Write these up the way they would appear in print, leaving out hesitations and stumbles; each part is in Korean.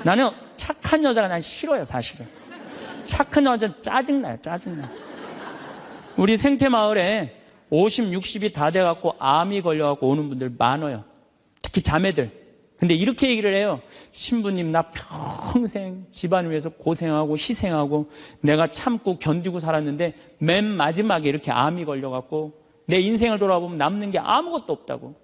나는 착한 여자가 난 싫어요, 사실은. 착한 여자 짜증나요, 짜증나. 우리 생태마을에 50, 60이 다 돼갖고 암이 걸려갖고 오는 분들 많아요. 특히 자매들. 근데 이렇게 얘기를 해요. 신부님, 나 평생 집안을 위해서 고생하고 희생하고 내가 참고 견디고 살았는데 맨 마지막에 이렇게 암이 걸려갖고 내 인생을 돌아보면 남는 게 아무것도 없다고.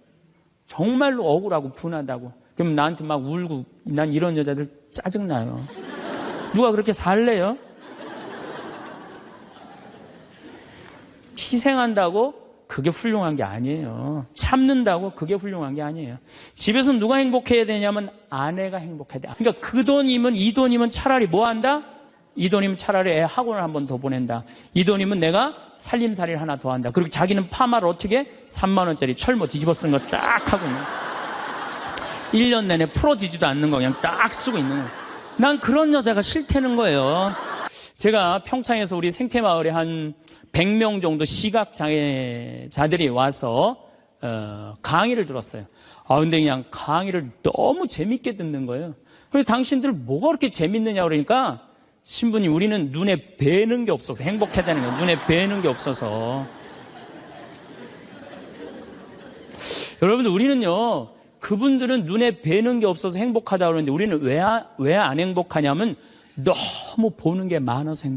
정말로 억울하고 분하다고. 그럼 나한테 막 울고, 난 이런 여자들 짜증나요. 누가 그렇게 살래요? 희생한다고 그게 훌륭한 게 아니에요. 참는다고 그게 훌륭한 게 아니에요. 집에서 누가 행복해야 되냐면 아내가 행복해야 돼. 그러니까 그 돈이면, 이 돈이면 차라리 뭐 한다? 이 돈이면 차라리 애 학원을 한 번 더 보낸다. 이 돈이면 내가 살림살이를 하나 더 한다. 그리고 자기는 파마를 어떻게? 3만 원짜리 철모 뒤집어 쓴 거 딱 하고 있는 1년 내내 풀어지지도 않는 거 그냥 딱 쓰고 있는 거예요. 난 그런 여자가 싫다는 거예요. 제가 평창에서 우리 생태마을에 한 100명 정도 시각장애자들이 와서 강의를 들었어요. 근데 그냥 강의를 너무 재밌게 듣는 거예요. 그래서 당신들 뭐가 그렇게 재밌느냐 그러니까 신부님, 우리는 눈에 뵈는 게 없어서 행복해야 되는 거예요. 눈에 뵈는 게 없어서. 여러분들, 우리는요, 그분들은 눈에 뵈는 게 없어서 행복하다고 그러는데 우리는 왜 안 행복하냐면 너무 보는 게 많아서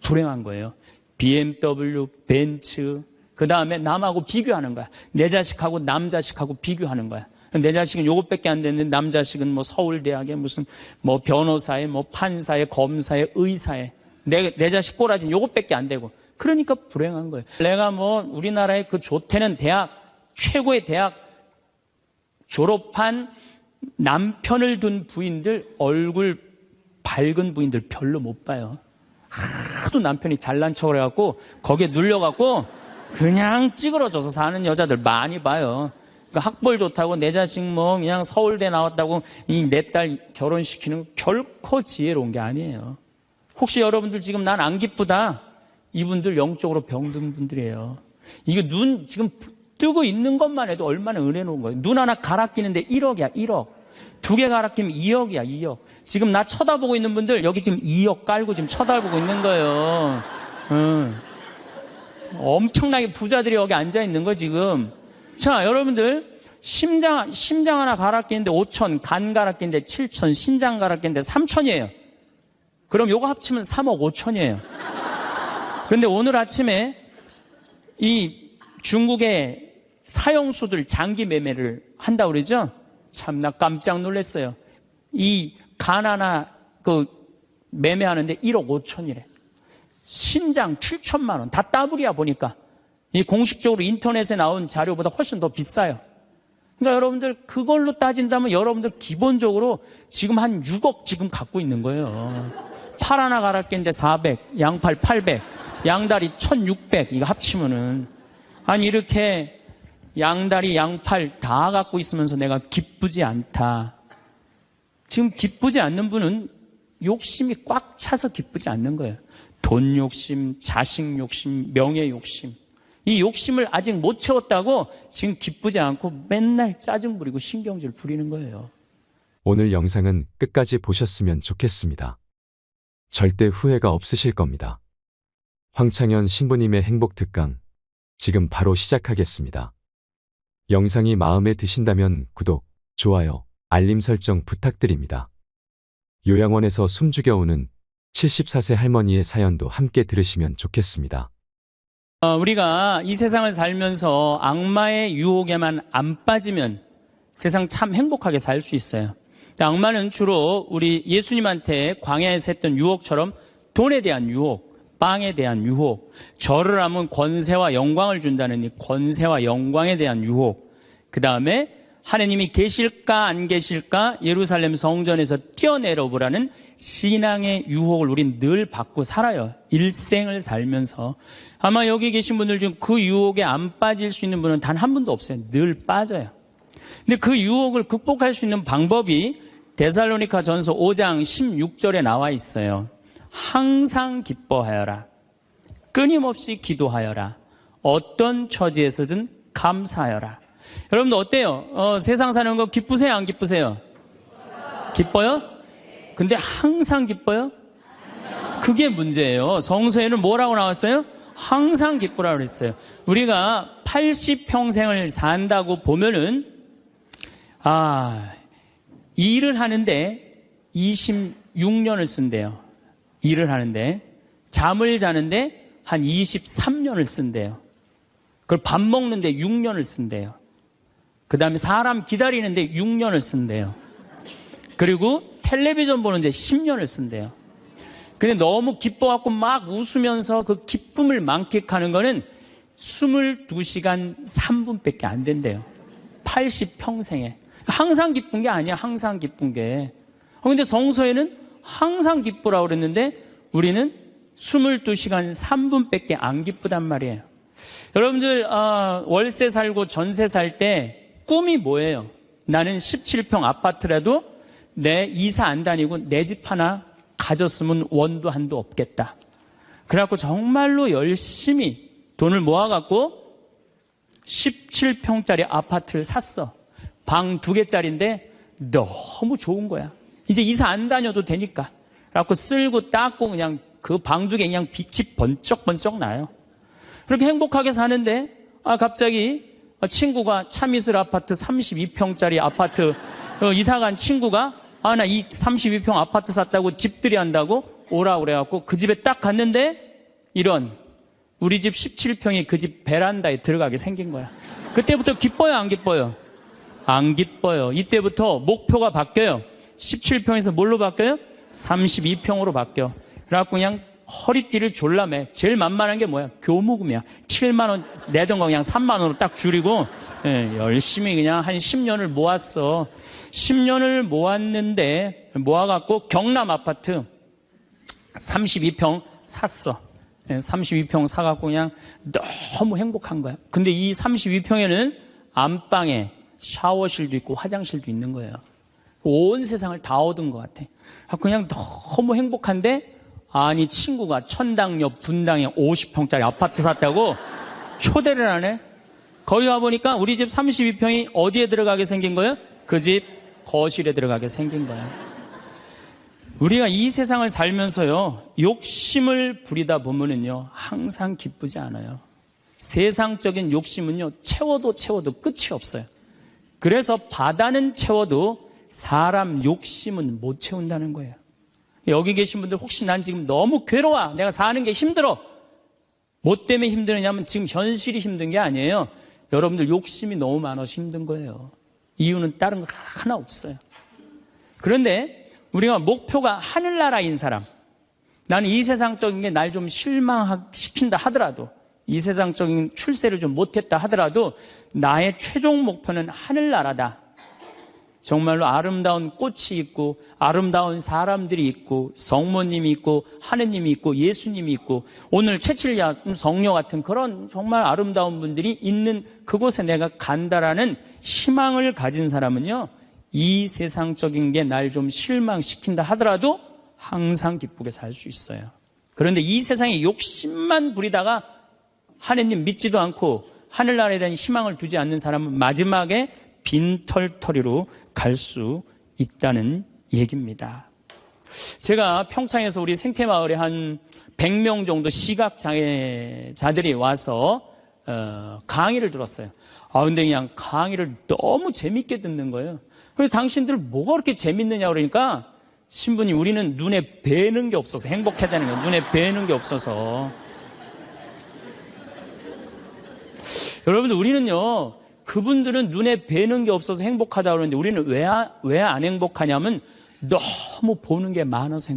불행한 거예요. BMW, 벤츠, 그 다음에 남하고 비교하는 거야. 내 자식하고 남 자식하고 비교하는 거야. 내 자식은 요것밖에 안 됐는데 남 자식은 뭐 서울대학에 무슨 뭐 변호사에 뭐 판사에 검사에 의사에 내 자식 꼬라지는 요것밖에 안 되고 그러니까 불행한 거예요. 내가 뭐 우리나라의 그 좋다는 대학, 최고의 대학 졸업한 남편을 둔 부인들, 얼굴 밝은 부인들 별로 못 봐요. 하도 남편이 잘난 척을 해갖고 거기에 눌려갖고 그냥 찌그러져서 사는 여자들 많이 봐요. 그러니까 학벌 좋다고 내 자식 뭐 그냥 서울대 나왔다고 이 내 딸 결혼시키는 거 결코 지혜로운 게 아니에요. 혹시 여러분들 지금 난 안 기쁘다, 이분들 영적으로 병든 분들이에요. 이게 눈 지금 뜨고 있는 것만 해도 얼마나 은혜 놓은 거예요. 눈 하나 갈아 끼는데 1억이야, 1억. 2개 갈아 끼면 2억이야, 2억. 지금 나 쳐다보고 있는 분들 여기 지금 2억 깔고 지금 쳐다보고 있는 거예요. 엄청나게 부자들이 여기 앉아 있는 거 지금. 자, 여러분들 심장 하나 갈아 끼는데 5천, 간 갈아 끼는데 7천, 신장 갈아 끼는데 3천이에요. 그럼 요거 합치면 3억 5천이에요. 그런데 오늘 아침에 이 중국의 사형수들 장기 매매를 한다고 그러죠? 참, 나 깜짝 놀랐어요. 이 간 하나 매매하는데 1억 5천이래. 신장 7천만 원. 다 따블이야 보니까. 이 공식적으로 인터넷에 나온 자료보다 훨씬 더 비싸요. 그러니까 여러분들 그걸로 따진다면 여러분들 기본적으로 지금 한 6억 지금 갖고 있는 거예요. 팔 하나 갈아 끼는데 400, 양팔 800, 양다리 1600 이거 합치면은 아니 이렇게 양다리 양팔 다 갖고 있으면서 내가 기쁘지 않다. 지금 기쁘지 않는 분은 욕심이 꽉 차서 기쁘지 않는 거예요. 돈 욕심, 자식 욕심, 명예 욕심. 이 욕심을 아직 못 채웠다고 지금 기쁘지 않고 맨날 짜증 부리고 신경질 부리는 거예요. 오늘 영상은 끝까지 보셨으면 좋겠습니다. 절대 후회가 없으실 겁니다. 황창현 신부님의 행복 특강, 지금 바로 시작하겠습니다. 영상이 마음에 드신다면 구독, 좋아요, 알림 설정 부탁드립니다. 요양원에서 숨죽여오는 74세 할머니의 사연도 함께 들으시면 좋겠습니다. 우리가 이 세상을 살면서 악마의 유혹에만 안 빠지면 세상 참 행복하게 살 수 있어요. 악마는 주로 우리 예수님한테 광야에서 했던 유혹처럼 돈에 대한 유혹, 빵에 대한 유혹, 절을 하면 권세와 영광을 준다는 이 권세와 영광에 대한 유혹, 그 다음에 하나님이 계실까 안 계실까 예루살렘 성전에서 뛰어내려 보라는 신앙의 유혹을 우린 늘 받고 살아요. 일생을 살면서. 아마 여기 계신 분들 중 그 유혹에 안 빠질 수 있는 분은 단 한 분도 없어요. 늘 빠져요. 근데 그 유혹을 극복할 수 있는 방법이 데살로니가 전서 5장 16절에 나와 있어요. 항상 기뻐하여라. 끊임없이 기도하여라. 어떤 처지에서든 감사하여라. 여러분들 어때요? 세상 사는 거 기쁘세요? 안 기쁘세요? 기뻐요? 근데 항상 기뻐요? 그게 문제예요. 성서에는 뭐라고 나왔어요? 항상 기쁘라고 그랬어요. 우리가 80평생을 산다고 보면은, 일을 하는데 26년을 쓴대요. 일을 하는데. 잠을 자는데 한 23년을 쓴대요. 그걸 밥 먹는데 6년을 쓴대요. 그 다음에 사람 기다리는데 6년을 쓴대요. 그리고 텔레비전 보는데 10년을 쓴대요. 근데 너무 기뻐갖고 막 웃으면서 그 기쁨을 만끽하는 거는 22시간 3분밖에 안 된대요. 80평생에. 항상 기쁜 게 아니야, 항상 기쁜 게. 근데 성서에는 항상 기쁘라고 그랬는데 우리는 22시간 3분밖에 안 기쁘단 말이에요. 여러분들 월세 살고 전세 살 때 꿈이 뭐예요? 나는 17평 아파트라도 내 이사 안 다니고 내 집 하나 가졌으면 원도 한도 없겠다. 그래갖고 정말로 열심히 돈을 모아갖고 17평짜리 아파트를 샀어. 방 2개짜리인데 너무 좋은 거야. 이제 이사 안 다녀도 되니까. 그래갖고 쓸고 닦고 그냥 그 방 2개 그냥 빛이 번쩍번쩍 나요. 그렇게 행복하게 사는데 갑자기 친구가 차미슬 아파트 32평짜리 아파트 이사간 친구가 나 이 32평 아파트 샀다고 집들이 한다고 오라 그래갖고 그 집에 딱 갔는데 이런 우리 집 17평이 그 집 베란다에 들어가게 생긴 거야. 그때부터 기뻐요, 안 기뻐요? 안 기뻐요. 이때부터 목표가 바뀌어요. 17평에서 뭘로 바뀌어요? 32평으로 바뀌어. 그래갖고 그냥 허리띠를 졸라매. 제일 만만한 게 뭐야? 교무금이야. 7만 원 내던 거 그냥 3만 원으로 딱 줄이고 열심히 그냥 한 10년을 모았어. 10년을 모았는데 모아갖고 경남 아파트 32평 샀어. 32평 사갖고 그냥 너무 행복한 거야. 근데 이 32평에는 안방에 샤워실도 있고 화장실도 있는 거예요. 온 세상을 다 얻은 것 같아. 그냥 너무 행복한데 아니 친구가 천당역 분당에 50평짜리 아파트 샀다고 초대를 하네. 거기 와보니까 우리 집 32평이 어디에 들어가게 생긴 거예요? 그 집 거실에 들어가게 생긴 거야. 우리가 이 세상을 살면서요 욕심을 부리다 보면은요 항상 기쁘지 않아요. 세상적인 욕심은요 채워도 끝이 없어요. 그래서 바다는 채워도 사람 욕심은 못 채운다는 거예요. 여기 계신 분들 혹시 난 지금 너무 괴로워, 내가 사는 게 힘들어, 뭐 때문에 힘드느냐면 지금 현실이 힘든 게 아니에요. 여러분들 욕심이 너무 많아서 힘든 거예요. 이유는 다른 거 하나 없어요. 그런데 우리가 목표가 하늘나라인 사람, 나는 이 세상적인 게 날 좀 실망시킨다 하더라도, 이 세상적인 출세를 좀 못했다 하더라도 나의 최종 목표는 하늘나라다. 정말로 아름다운 꽃이 있고 아름다운 사람들이 있고 성모님이 있고 하느님이 있고 예수님이 있고 오늘 채칠야 성녀 같은 그런 정말 아름다운 분들이 있는 그곳에 내가 간다라는 희망을 가진 사람은요 이 세상적인 게 날 좀 실망시킨다 하더라도 항상 기쁘게 살 수 있어요. 그런데 이 세상에 욕심만 부리다가 하느님 믿지도 않고 하늘나라에 대한 희망을 두지 않는 사람은 마지막에 빈털터리로 갈 수 있다는 얘기입니다. 제가 평창에서 우리 생태마을에 한 100명 정도 시각장애자들이 와서 강의를 들었어요. 근데 그냥 강의를 너무 재밌게 듣는 거예요. 그래서 당신들 뭐가 그렇게 재밌느냐 그러니까 신부님 우리는 눈에 뵈는 게 없어서 행복해야 되는 거예요. 눈에 뵈는 게 없어서. 여러분들 우리는요 그분들은 눈에 뵈는 게 없어서 행복하다 그러는데 우리는 왜 안 행복하냐면 너무 보는 게 많아서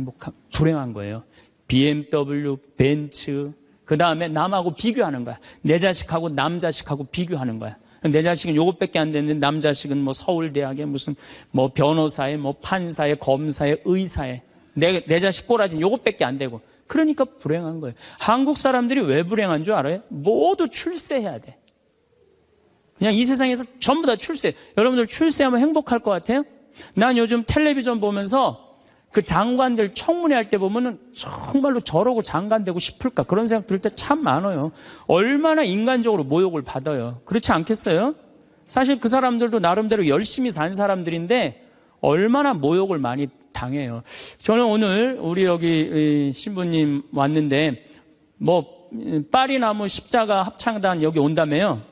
불행한 거예요. BMW, 벤츠, 그 다음에 남하고 비교하는 거야. 내 자식하고 남 자식하고 비교하는 거야. 내 자식은 요것밖에 안 됐는데 남 자식은 뭐 서울대학에 무슨 뭐 변호사에 뭐 판사에 검사에 의사에 내 자식 꼬라지는 요것밖에 안 되고 그러니까 불행한 거예요. 한국 사람들이 왜 불행한 줄 알아요? 모두 출세해야 돼. 그냥 이 세상에서 전부 다 출세. 여러분들 출세하면 행복할 것 같아요? 난 요즘 텔레비전 보면서 그 장관들 청문회 할 때 보면은 정말로 저러고 장관 되고 싶을까 그런 생각 들 때 참 많아요. 얼마나 인간적으로 모욕을 받아요. 그렇지 않겠어요? 사실 그 사람들도 나름대로 열심히 산 사람들인데 얼마나 모욕을 많이 당해요. 저는 오늘 우리 여기 신부님 왔는데 파리나무 십자가 합창단 여기 온다며요.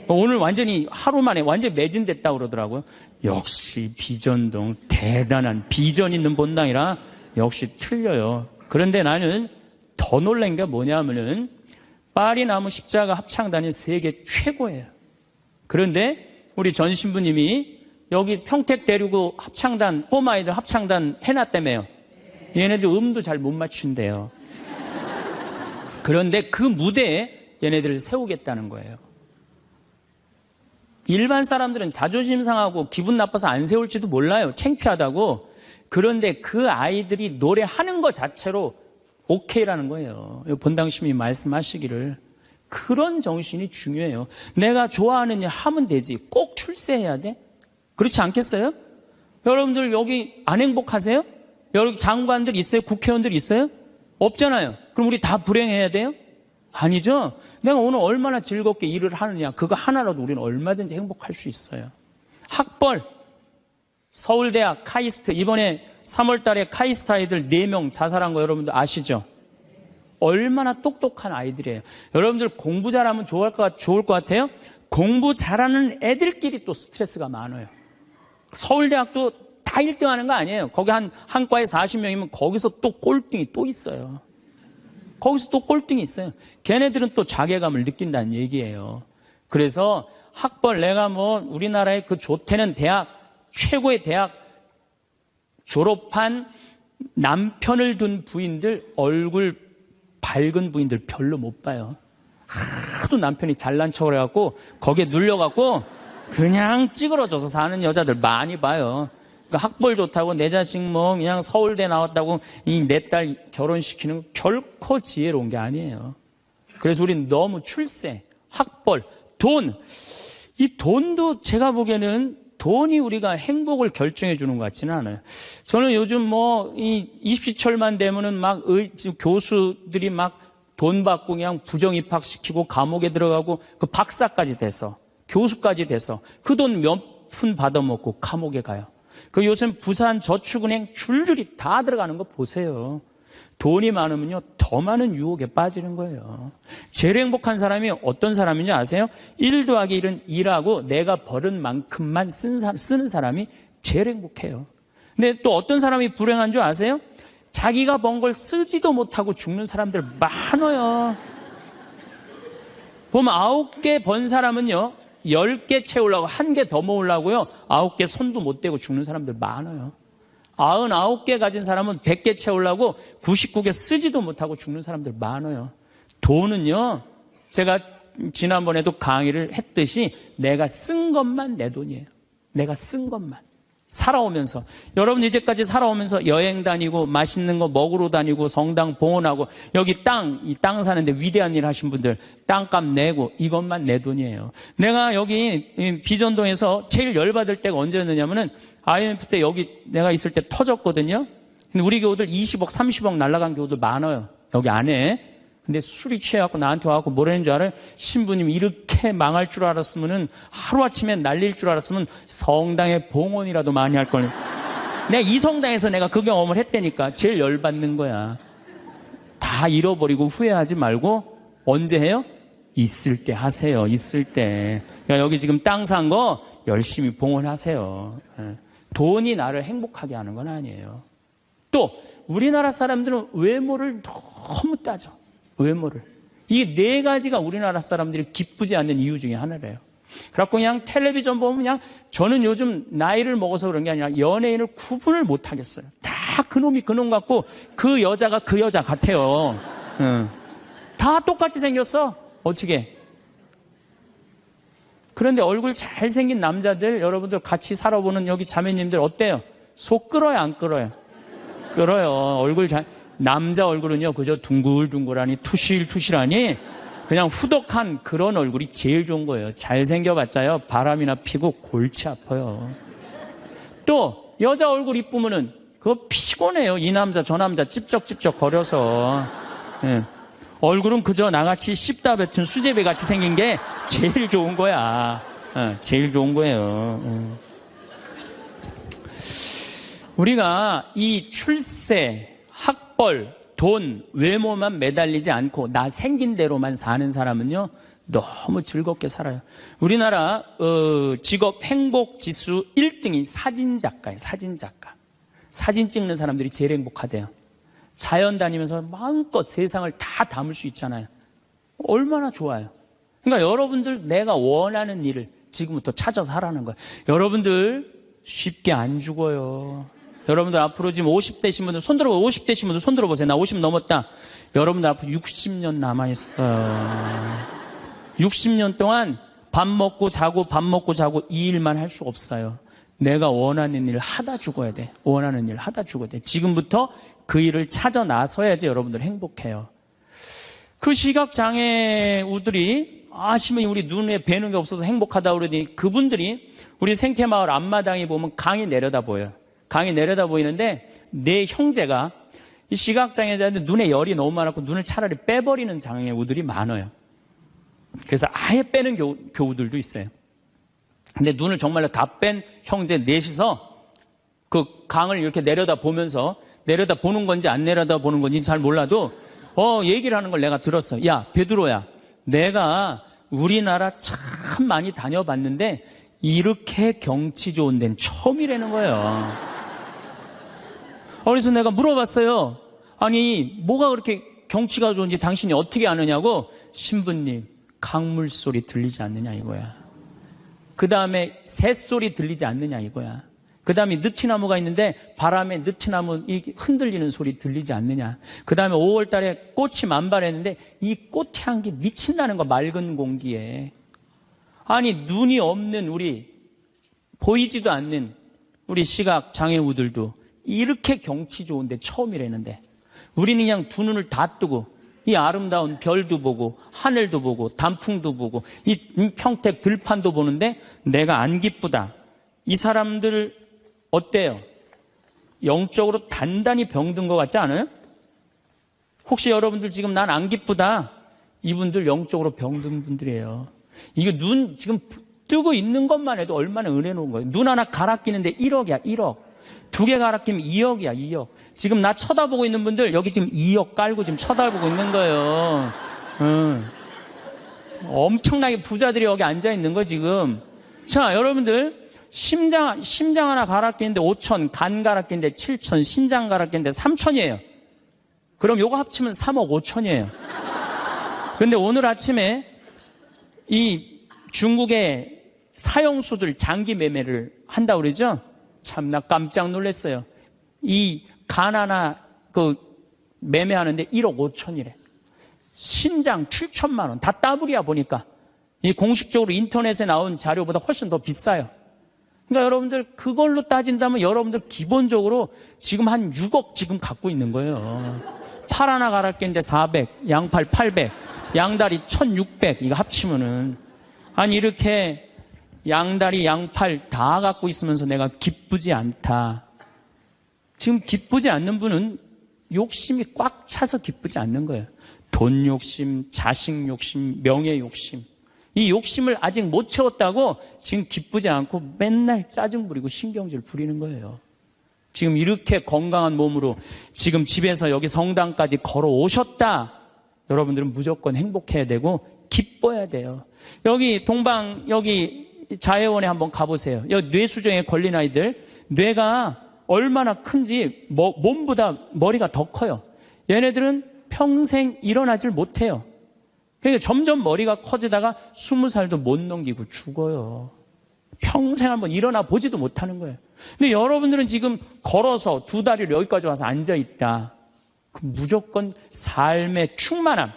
오늘 완전히 하루 만에 완전히 매진됐다고 그러더라고요. 역시 비전동 대단한 비전 있는 본당이라 역시 틀려요. 그런데 나는 더 놀란 게 뭐냐면은 파리나무 십자가 합창단이 세계 최고예요. 그런데 우리 전 신부님이 여기 평택 데리고 합창단, 꼬마아이들 합창단 해놨다며요. 얘네들 음도 잘 못 맞춘대요. 그런데 그 무대에 얘네들을 세우겠다는 거예요. 일반 사람들은 자존심 상하고 기분 나빠서 안 세울지도 몰라요. 창피하다고. 그런데 그 아이들이 노래하는 것 자체로 오케이라는 거예요. 본당심이 말씀하시기를. 그런 정신이 중요해요. 내가 좋아하는 일 하면 되지. 꼭 출세해야 돼? 그렇지 않겠어요? 여러분들 여기 안 행복하세요? 여기 장관들 있어요? 국회의원들 있어요? 없잖아요. 그럼 우리 다 불행해야 돼요? 아니죠. 내가 오늘 얼마나 즐겁게 일을 하느냐, 그거 하나라도 우리는 얼마든지 행복할 수 있어요. 학벌, 서울대학 카이스트, 이번에 3월 달에 카이스트 아이들 4명 자살한 거 여러분들 아시죠? 얼마나 똑똑한 아이들이에요. 여러분들 공부 잘하면 좋을 것 같아요? 공부 잘하는 애들끼리 또 스트레스가 많아요. 서울대학도 다 1등 하는 거 아니에요. 거기 한 과에 40명이면 거기서 또 꼴등이 또 있어요. 거기서 또 꼴등이 있어요. 걔네들은 또 자괴감을 느낀다는 얘기예요. 그래서 학벌, 내가 우리나라의 그 좋대는 대학, 최고의 대학 졸업한 남편을 둔 부인들, 얼굴 밝은 부인들 별로 못 봐요. 하도 남편이 잘난 척을 해갖고 거기에 눌려갖고 그냥 찌그러져서 사는 여자들 많이 봐요. 그러니까 학벌 좋다고 내 자식 그냥 서울대 나왔다고 내 딸 결혼시키는 거 결코 지혜로운 게 아니에요. 그래서 우린 너무 출세, 학벌, 돈, 이 돈도 제가 보기에는 돈이 우리가 행복을 결정해 주는 것 같지는 않아요. 저는 요즘 이 입시철만 되면은 교수들이 돈 받고 그냥 부정 입학시키고 감옥에 들어가고 그 박사까지 돼서 교수까지 돼서 그 돈 몇 푼 받아먹고 감옥에 가요. 그 요즘 부산 저축은행 줄줄이 다 들어가는 거 보세요. 돈이 많으면요 더 많은 유혹에 빠지는 거예요. 제일 행복한 사람이 어떤 사람인지 아세요? 1 더하기 1은 일하고 내가 벌은 만큼만 쓰는 사람이 제일 행복해요. 근데 또 어떤 사람이 불행한 줄 아세요? 자기가 번 걸 쓰지도 못하고 죽는 사람들 많아요. 보면 9개 번 사람은요 10개 채우려고 1개 더 모으려고요 9개 손도 못 대고 죽는 사람들 많아요. 99개 가진 사람은 100개 채우려고 99개 쓰지도 못하고 죽는 사람들 많아요. 돈은요 제가 지난번에도 강의를 했듯이 내가 쓴 것만 내 돈이에요. 내가 쓴 것만. 살아오면서 여러분 이제까지 살아오면서 여행 다니고 맛있는 거 먹으러 다니고 성당 봉헌하고 여기 이 땅 사는데 위대한 일 하신 분들 땅값 내고 이것만 내 돈이에요. 내가 여기 비전동에서 제일 열받을 때가 언제였느냐면은 IMF 때 여기 내가 있을 때 터졌거든요. 근데 우리 교우들 20억 30억 날라간 교우들 많아요. 여기 안에. 근데 술이 취해갖고 나한테 와갖고 뭐라는 줄 알아요? 신부님 이렇게 망할 줄 알았으면은 하루아침에 날릴 줄 알았으면 성당에 봉헌이라도 많이 할 걸. 내가 이 성당에서 내가 그 경험을 했다니까. 제일 열받는 거야. 다 잃어버리고 후회하지 말고 언제 해요? 있을 때 하세요. 있을 때. 그러니까 여기 지금 땅 산 거 열심히 봉헌하세요. 돈이 나를 행복하게 하는 건 아니에요. 또 우리나라 사람들은 외모를 너무 따져. 외모를. 이 4가지가 우리나라 사람들이 기쁘지 않는 이유 중에 하나래요. 그래갖고 그냥 텔레비전 보면 그냥 저는 요즘 나이를 먹어서 그런 게 아니라 연예인을 구분을 못 하겠어요. 다 그놈이 그놈 같고 그 여자가 그 여자 같아요. 다 똑같이 생겼어. 어떻게. 그런데 얼굴 잘생긴 남자들 여러분들 같이 살아보는 여기 자매님들 어때요? 속 끓어요 안 끓어요? 끓어요. 얼굴 남자 얼굴은요 그저 둥글둥글하니 투실투실하니 그냥 후덕한 그런 얼굴이 제일 좋은 거예요. 잘생겨봤자요 바람이나 피고 골치 아파요. 또 여자 얼굴 이쁘면은 그거 피곤해요. 이 남자 저 남자 찝쩍찝쩍 거려서. 얼굴은 그저 나같이 씹다 뱉은 수제비 같이 생긴 게 제일 좋은 거야. 제일 좋은 거예요. 우리가 이 출세, 학벌, 돈, 외모만 매달리지 않고 나 생긴 대로만 사는 사람은요, 너무 즐겁게 살아요. 우리나라 직업 행복 지수 1등이 사진작가예요. 사진작가. 사진 찍는 사람들이 제일 행복하대요. 자연 다니면서 마음껏 세상을 다 담을 수 있잖아요. 얼마나 좋아요. 그러니까 여러분들 내가 원하는 일을 지금부터 찾아서 하라는 거예요. 여러분들 쉽게 안 죽어요. 여러분들 앞으로 지금 50대신 분들 손 들어보세요. 50대신 분들 손 들어보세요. 나 50 넘었다. 여러분들 앞으로 60년 남아있어요. 60년 동안 밥 먹고 자고 밥 먹고 자고 이 일만 할 수 없어요. 내가 원하는 일을 하다 죽어야 돼. 원하는 일을 하다 죽어야 돼. 지금부터 그 일을 찾아 나서야지 여러분들 행복해요. 그 시각장애우들이 아시면 우리 눈에 뵈는 게 없어서 행복하다 그러더니 그분들이 우리 생태마을 앞마당에 보면 강이 내려다 보여요. 강이 내려다 보이는데 내 형제가 이 시각장애자인데 눈에 열이 너무 많았고 눈을 차라리 빼버리는 장애우들이 많아요. 그래서 아예 빼는 교우들도 있어요. 근데 눈을 정말로 다 뺀 형제 넷이서 그 강을 이렇게 내려다 보면서 내려다 보는 건지 안 내려다 보는 건지 잘 몰라도 얘기를 하는 걸 내가 들었어. 야, 베드로야, 내가 우리나라 참 많이 다녀봤는데 이렇게 경치 좋은 데는 처음이라는 거예요. 그래서 내가 물어봤어요. 아니, 뭐가 그렇게 경치가 좋은지 당신이 어떻게 아느냐고. 신부님, 강물 소리 들리지 않느냐 이거야. 그 다음에 새소리 들리지 않느냐 이거야. 그 다음에 느티나무가 있는데 바람에 느티나무 흔들리는 소리 들리지 않느냐. 그 다음에 5월 달에 꽃이 만발했는데 이 꽃 향기 미친다는 거, 맑은 공기에. 아니, 눈이 없는 우리, 보이지도 않는 우리 시각 장애우들도 이렇게 경치 좋은데 처음이라는데 우리는 그냥 두 눈을 다 뜨고 이 아름다운 별도 보고 하늘도 보고 단풍도 보고 이 평택 들판도 보는데 내가 안 기쁘다. 이 사람들 어때요? 영적으로 단단히 병든 것 같지 않아요? 혹시 여러분들 지금 난 안 기쁘다. 이분들 영적으로 병든 분들이에요. 이게 눈 지금 뜨고 있는 것만 해도 얼마나 은혜 놓은 거예요. 눈 하나 갈아 끼는데 1억이야, 1억. 두 개 갈아 끼면 2억이야, 2억. 지금 나 쳐다보고 있는 분들 여기 지금 2억 깔고 지금 쳐다보고 있는 거예요. 엄청나게 부자들이 여기 앉아 있는 거 지금. 자, 여러분들 심장 하나 갈아 끼는데 5천, 간 갈아 끼는데 7천, 신장 갈아 끼는데 3천이에요. 그럼 요거 합치면 3억 5천이에요. 그런데 오늘 아침에 이 중국의 사형수들 장기 매매를 한다고 그러죠? 참, 나 깜짝 놀랐어요. 이 간 하나 매매하는데 1억 5천이래. 신장 7천만 원. 다 따블이야 보니까. 이 공식적으로 인터넷에 나온 자료보다 훨씬 더 비싸요. 그러니까 여러분들 그걸로 따진다면 여러분들 기본적으로 지금 한 6억 지금 갖고 있는 거예요. 팔 하나 갈아 끼는데 400, 양팔 800, 양다리 1600 이거 합치면은 아니 이렇게 양다리 양팔 다 갖고 있으면서 내가 기쁘지 않다. 지금 기쁘지 않는 분은 욕심이 꽉 차서 기쁘지 않는 거예요. 돈 욕심, 자식 욕심, 명예 욕심. 이 욕심을 아직 못 채웠다고 지금 기쁘지 않고 맨날 짜증 부리고 신경질 부리는 거예요. 지금 이렇게 건강한 몸으로 지금 집에서 여기 성당까지 걸어오셨다. 여러분들은 무조건 행복해야 되고 기뻐야 돼요. 여기 여기 자해원에 한번 가보세요. 여기 뇌수정에 걸린 아이들 뇌가 얼마나 큰지 몸보다 머리가 더 커요. 얘네들은 평생 일어나질 못해요. 그러니까 점점 머리가 커지다가 20살도 못 넘기고 죽어요. 평생 한번 일어나 보지도 못하는 거예요. 근데 여러분들은 지금 걸어서 두 다리를 여기까지 와서 앉아있다. 무조건 삶의 충만함,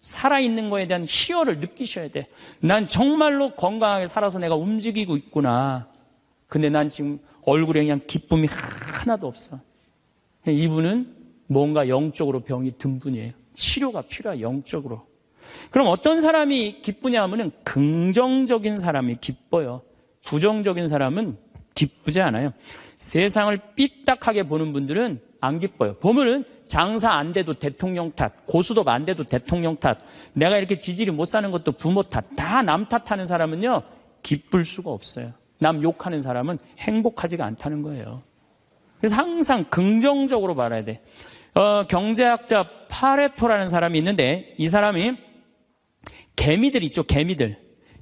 살아있는 거에 대한 희열을 느끼셔야 돼. 난 정말로 건강하게 살아서 내가 움직이고 있구나. 근데 난 지금 얼굴에 그냥 기쁨이 하나도 없어. 이분은 뭔가 영적으로 병이 든 분이에요. 치료가 필요해, 영적으로. 그럼 어떤 사람이 기쁘냐 하면은 긍정적인 사람이 기뻐요. 부정적인 사람은 기쁘지 않아요. 세상을 삐딱하게 보는 분들은 안 기뻐요. 보면은 장사 안 돼도 대통령 탓, 고수톱 안 돼도 대통령 탓, 내가 이렇게 지질이 못 사는 것도 부모 탓, 다 남 탓하는 사람은요, 기쁠 수가 없어요. 남 욕하는 사람은 행복하지가 않다는 거예요. 그래서 항상 긍정적으로 바라야 돼. 경제학자 파레토라는 사람이 있는데 이 사람이 개미들 있죠, 개미들.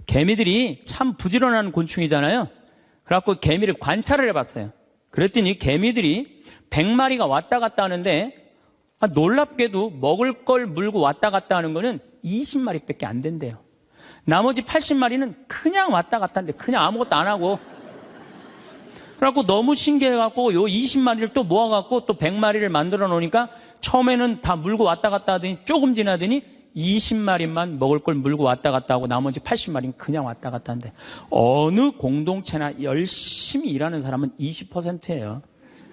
개미들이 참 부지런한 곤충이잖아요. 그래갖고 개미를 관찰을 해봤어요. 그랬더니 개미들이 100마리가 왔다 갔다 하는데 놀랍게도 먹을 걸 물고 왔다 갔다 하는 거는 20마리밖에 안 된대요. 나머지 80마리는 그냥 왔다 갔다 하는데 그냥 아무것도 안 하고, 그래갖고 너무 신기해갖고 요 20마리를 또 모아갖고 또 100마리를 만들어 놓으니까 처음에는 다 물고 왔다 갔다 하더니 조금 지나더니 20마리만 먹을 걸 물고 왔다 갔다 하고 나머지 80마리는 그냥 왔다 갔다 하는데, 어느 공동체나 열심히 일하는 사람은 20%예요.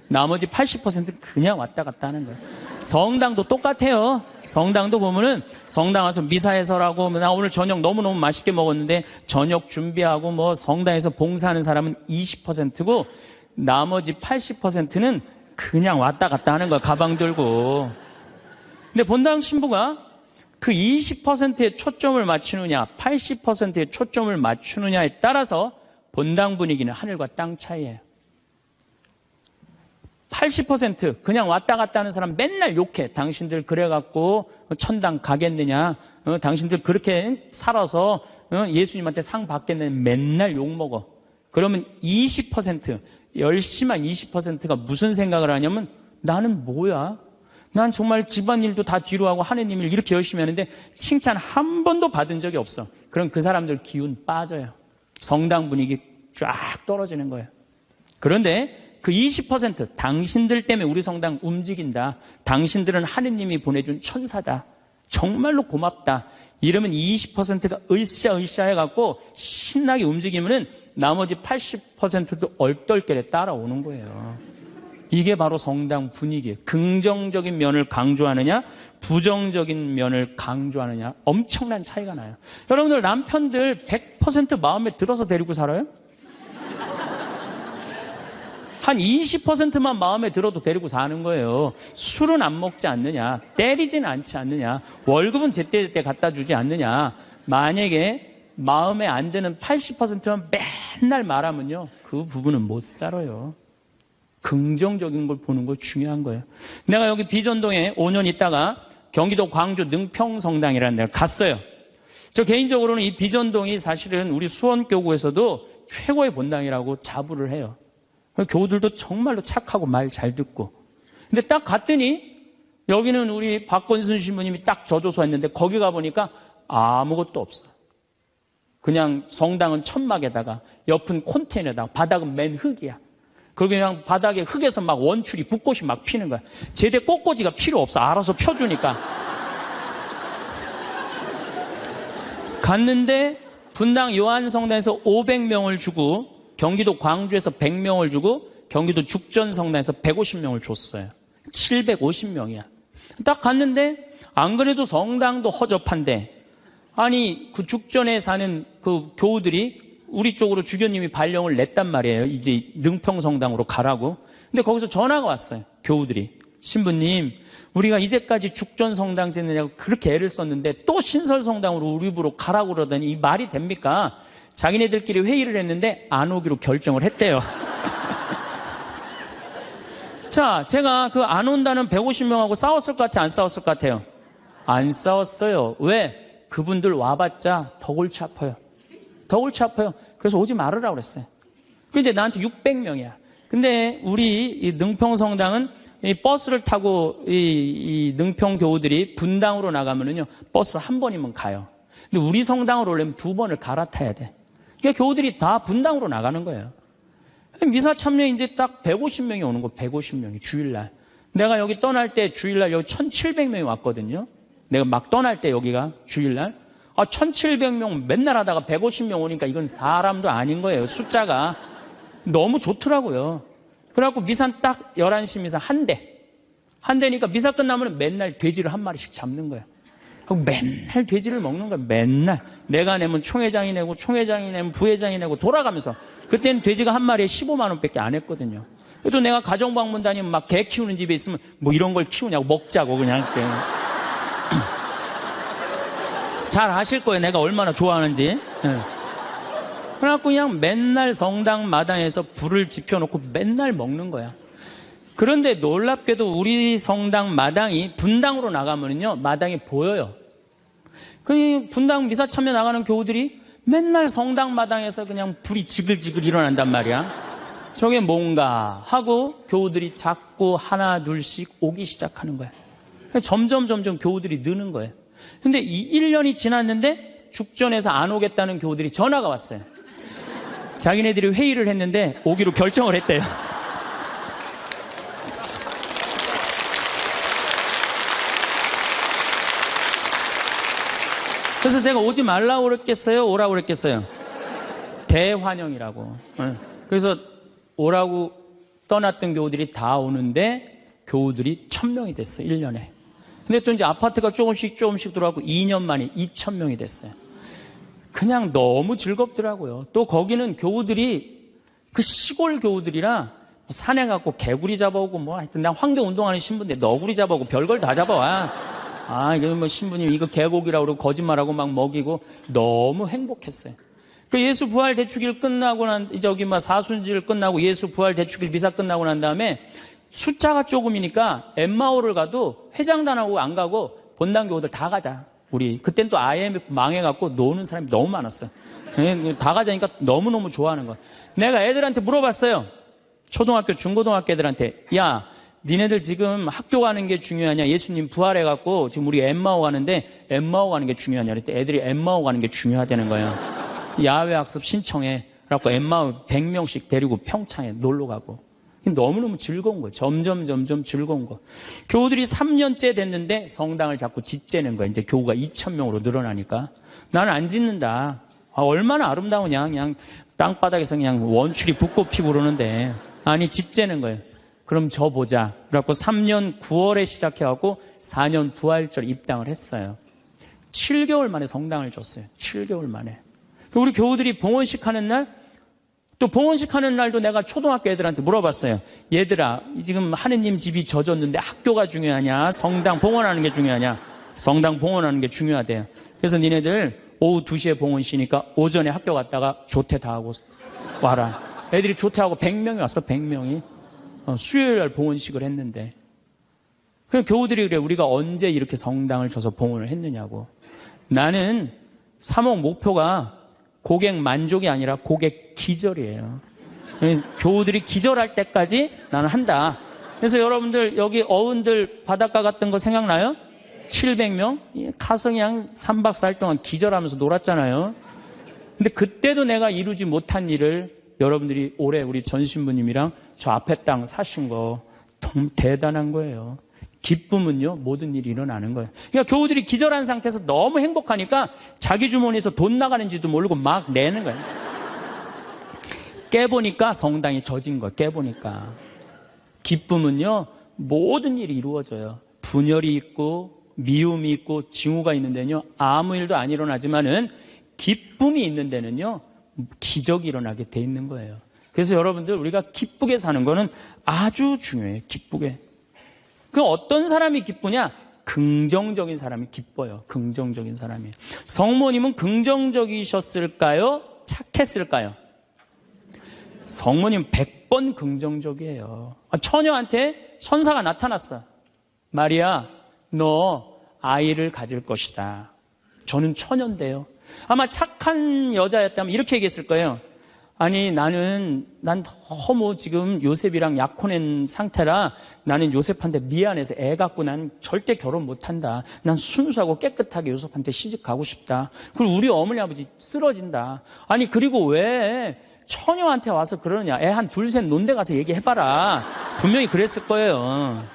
나머지 80%는 그냥 왔다 갔다 하는 거예요. 성당도 똑같아요. 성당도 보면은 성당 와서 미사해설하고, 나 오늘 저녁 너무너무 맛있게 먹었는데 저녁 준비하고 뭐 성당에서 봉사하는 사람은 20%고 나머지 80%는 그냥 왔다 갔다 하는 거야, 가방 들고. 근데 본당 신부가 그 20%에 초점을 맞추느냐 80%에 초점을 맞추느냐에 따라서 본당 분위기는 하늘과 땅 차이예요. 80% 그냥 왔다 갔다 하는 사람 맨날 욕해. 당신들 그래갖고 천당 가겠느냐, 당신들 그렇게 살아서 예수님한테 상 받겠느냐, 맨날 욕먹어. 그러면 20%, 열심한 20%가 무슨 생각을 하냐면, 나는 뭐야? 난 정말 집안일도 다 뒤로 하고 하느님 일 이렇게 열심히 하는데 칭찬 한 번도 받은 적이 없어. 그럼 그 사람들 기운 빠져요. 성당 분위기 쫙 떨어지는 거예요. 그런데 그 20%, 당신들 때문에 우리 성당 움직인다, 당신들은 하느님이 보내준 천사다, 정말로 고맙다, 이러면 20%가 으쌰으쌰 해갖고 신나게 움직이면은 나머지 80%도 얼떨결에 따라오는 거예요. 이게 바로 성당 분위기예요. 긍정적인 면을 강조하느냐 부정적인 면을 강조하느냐 엄청난 차이가 나요. 여러분들 남편들 100% 마음에 들어서 데리고 살아요? 한 20%만 마음에 들어도 데리고 사는 거예요. 술은 안 먹지 않느냐, 때리지는 않지 않느냐, 월급은 제때제때 갖다 주지 않느냐. 만약에 마음에 안 드는 80%만 맨날 말하면요, 그 부부는 못 살아요. 긍정적인 걸 보는 거 중요한 거예요. 내가 여기 비전동에 5년 있다가 경기도 광주 능평성당이라는 데를 갔어요. 저 개인적으로는 이 비전동이 사실은 우리 수원교구에서도 최고의 본당이라고 자부를 해요. 교우들도 정말로 착하고 말 잘 듣고. 근데 딱 갔더니 여기는 우리 박건순 신부님이 딱 저조소 했는데 거기 가보니까 아무것도 없어. 그냥 성당은 천막에다가 옆은 콘테이너에다가 바닥은 맨 흙이야. 거기 그냥 바닥에 흙에서 막 원추리 붓꽃이 막 피는 거야. 제대 꽃꽂이가 필요 없어. 알아서 펴주니까. 갔는데 분당 요한성당에서 500명을 주고 경기도 광주에서 100명을 주고 경기도 죽전성당에서 150명을 줬어요. 750명이야. 딱 갔는데 안 그래도 성당도 허접한데, 아니 그 죽전에 사는 그 교우들이 우리 쪽으로 주교님이 발령을 냈단 말이에요. 이제 능평성당으로 가라고. 근데 거기서 전화가 왔어요. 교우들이. 신부님, 우리가 이제까지 죽전성당 짓느냐고 그렇게 애를 썼는데 또 신설성당으로 우리 집으로 가라고 그러더니 이 말이 됩니까? 자기네들끼리 회의를 했는데 안 오기로 결정을 했대요. 자, 제가 그 안 온다는 150명하고 싸웠을 것 같아요? 안 싸웠을 것 같아요? 안 싸웠어요. 왜? 그분들 와봤자 더 골치 아파요. 더 골치 아파요. 그래서 오지 말으라고 그랬어요. 근데 나한테 600명이야. 근데 우리 이 능평성당은 이 버스를 타고 이 능평 교우들이 분당으로 나가면은요, 버스 한 번이면 가요. 근데 우리 성당으로 오려면 2번을 갈아타야 돼. 그러니까 교우들이 다 분당으로 나가는 거예요. 미사 참여 이제 딱 150명이 오는 거, 150명이 주일날. 내가 여기 떠날 때 주일날 여기 1700명이 왔거든요. 내가 막 떠날 때 여기가 주일날. 1700명 맨날 하다가 150명 오니까 이건 사람도 아닌 거예요. 숫자가. 너무 좋더라고요. 그래갖고 미사 딱 11시 미사 한 대. 한 대니까 미사 끝나면 맨날 돼지를 한 마리씩 잡는 거예요. 맨날 돼지를 먹는 거야. 맨날. 내가 내면 총회장이 내고, 총회장이 내면 부회장이 내고 돌아가면서. 그때는 돼지가 한 마리에 15만 원밖에 안 했거든요. 그래도 내가 가정방문 다니면 막 개 키우는 집에 있으면 뭐 이런 걸 키우냐고, 먹자고 그냥. 잘 아실 거예요. 내가 얼마나 좋아하는지. 그래갖고 그냥 맨날 성당 마당에서 불을 지펴놓고 맨날 먹는 거야. 그런데 놀랍게도 우리 성당 마당이 분당으로 나가면요, 마당이 보여요. 그 분당 미사 참여 나가는 교우들이 맨날 성당 마당에서 그냥 불이 지글지글 일어난단 말이야. 저게 뭔가 하고 교우들이 자꾸 하나 둘씩 오기 시작하는 거야. 점점 교우들이 느는 거예요. 근데 이 1년이 지났는데 죽전에서 안 오겠다는 교우들이 전화가 왔어요. 자기네들이 회의를 했는데 오기로 결정을 했대요. 그래서 제가 오지 말라고 그랬겠어요? 오라고 그랬겠어요? 대환영이라고. 그래서 오라고 떠났던 교우들이 다 오는데 교우들이 1000명이 됐어요. 1년에. 근데 또 이제 아파트가 조금씩 들어가고 2년 만에 2000명이 됐어요. 그냥 너무 즐겁더라고요. 또 거기는 교우들이 그 시골 교우들이라 산에 가고 개구리 잡아오고 뭐 하여튼 난 환경운동하는 신부인데 너구리 잡아오고 별걸 다 잡아와. 이거 뭐 신부님 이거 개고기라고 그러고 거짓말하고 막 먹이고 너무 행복했어요. 그 예수 부활 대축일 끝나고 사순절 끝나고 예수 부활 대축일 미사 끝나고 난 다음에 숫자가 조금이니까 엠마오를 가도 회장단하고 안 가고 본당 교우들 다 가자. 우리 그땐 또 IMF 망해갖고 노는 사람이 너무 많았어요. 다 가자니까 너무너무 좋아하는 거야. 내가 애들한테 물어봤어요. 초등학교, 중고등학교 애들한테 야, 니네들 지금 학교 가는 게 중요하냐? 예수님 부활해갖고 지금 우리 엠마오 가는데 엠마오 가는 게 중요하냐? 그랬더니 애들이 엠마오 가는 게 중요하다는 거예요. 야외 학습 신청해. 그래갖고 엠마오 100명씩 데리고 평창에 놀러 가고. 너무너무 즐거운 거예요. 점점 즐거운 거. 교우들이 3년째 됐는데 성당을 자꾸 짓재는 거예요. 이제 교우가 2000명으로 늘어나니까. 나는 안 짓는다. 얼마나 아름다우냐. 그냥 땅바닥에서 그냥 원추리 붓고 피고 그러는데. 아니, 짓재는 거예요. 그럼 저 보자. 그래갖고 3년 9월에 시작해갖고 4년 부활절 입당을 했어요. 7개월 만에 성당을 줬어요. 7개월 만에. 우리 교우들이 봉헌식 하는 날, 또 봉헌식 하는 날도 내가 초등학교 애들한테 물어봤어요. 얘들아, 지금 하느님 집이 젖었는데 학교가 중요하냐? 성당 봉헌하는 게 중요하냐? 성당 봉헌하는 게 중요하대요. 그래서 니네들 오후 2시에 봉헌시니까 오전에 학교 갔다가 조퇴 다 하고 와라. 애들이 조퇴하고 100명이 왔어, 100명이. 수요일날 봉헌식을 했는데. 그냥 교우들이 그래, 우리가 언제 이렇게 성당을 줘서 봉헌을 했느냐고. 나는 사목 목표가 고객 만족이 아니라 고객 기절이에요. 교우들이 기절할 때까지 나는 한다. 그래서 여러분들 여기 어른들 바닷가 갔던 거 생각나요? 700명? 가서 그냥 3박 4일 동안 기절하면서 놀았잖아요. 근데 그때도 내가 이루지 못한 일을 여러분들이 올해 우리 전 신부님이랑 저 앞에 땅 사신 거 너무 대단한 거예요. 기쁨은요, 모든 일이 일어나는 거예요. 그러니까 교우들이 기절한 상태에서 너무 행복하니까 자기 주머니에서 돈 나가는지도 모르고 막 내는 거예요. 깨보니까 성당이 젖은 거예요. 깨보니까. 기쁨은요, 모든 일이 이루어져요. 분열이 있고 미움이 있고 징후가 있는 데는요, 아무 일도 안 일어나지만은 기쁨이 있는 데는요, 기적이 일어나게 돼 있는 거예요. 그래서 여러분들 우리가 기쁘게 사는 거는 아주 중요해요. 기쁘게. 그 어떤 사람이 기쁘냐? 긍정적인 사람이 기뻐요. 긍정적인 사람이. 성모님은 긍정적이셨을까요? 착했을까요? 성모님 100번 긍정적이에요. 처녀한테 천사가 나타났어. 마리아, 너 아이를 가질 것이다. 저는 처녀인데요. 아마 착한 여자였다면 이렇게 얘기했을 거예요. 아니, 난 너무 지금 요셉이랑 약혼한 상태라 나는 요셉한테 미안해서 애 갖고 난 절대 결혼 못한다. 난 순수하고 깨끗하게 요셉한테 시집 가고 싶다. 그리고 우리 어머니 아버지 쓰러진다. 아니, 그리고 왜 처녀한테 와서 그러느냐. 애 한 둘 셋 논데 가서 얘기해봐라. 분명히 그랬을 거예요.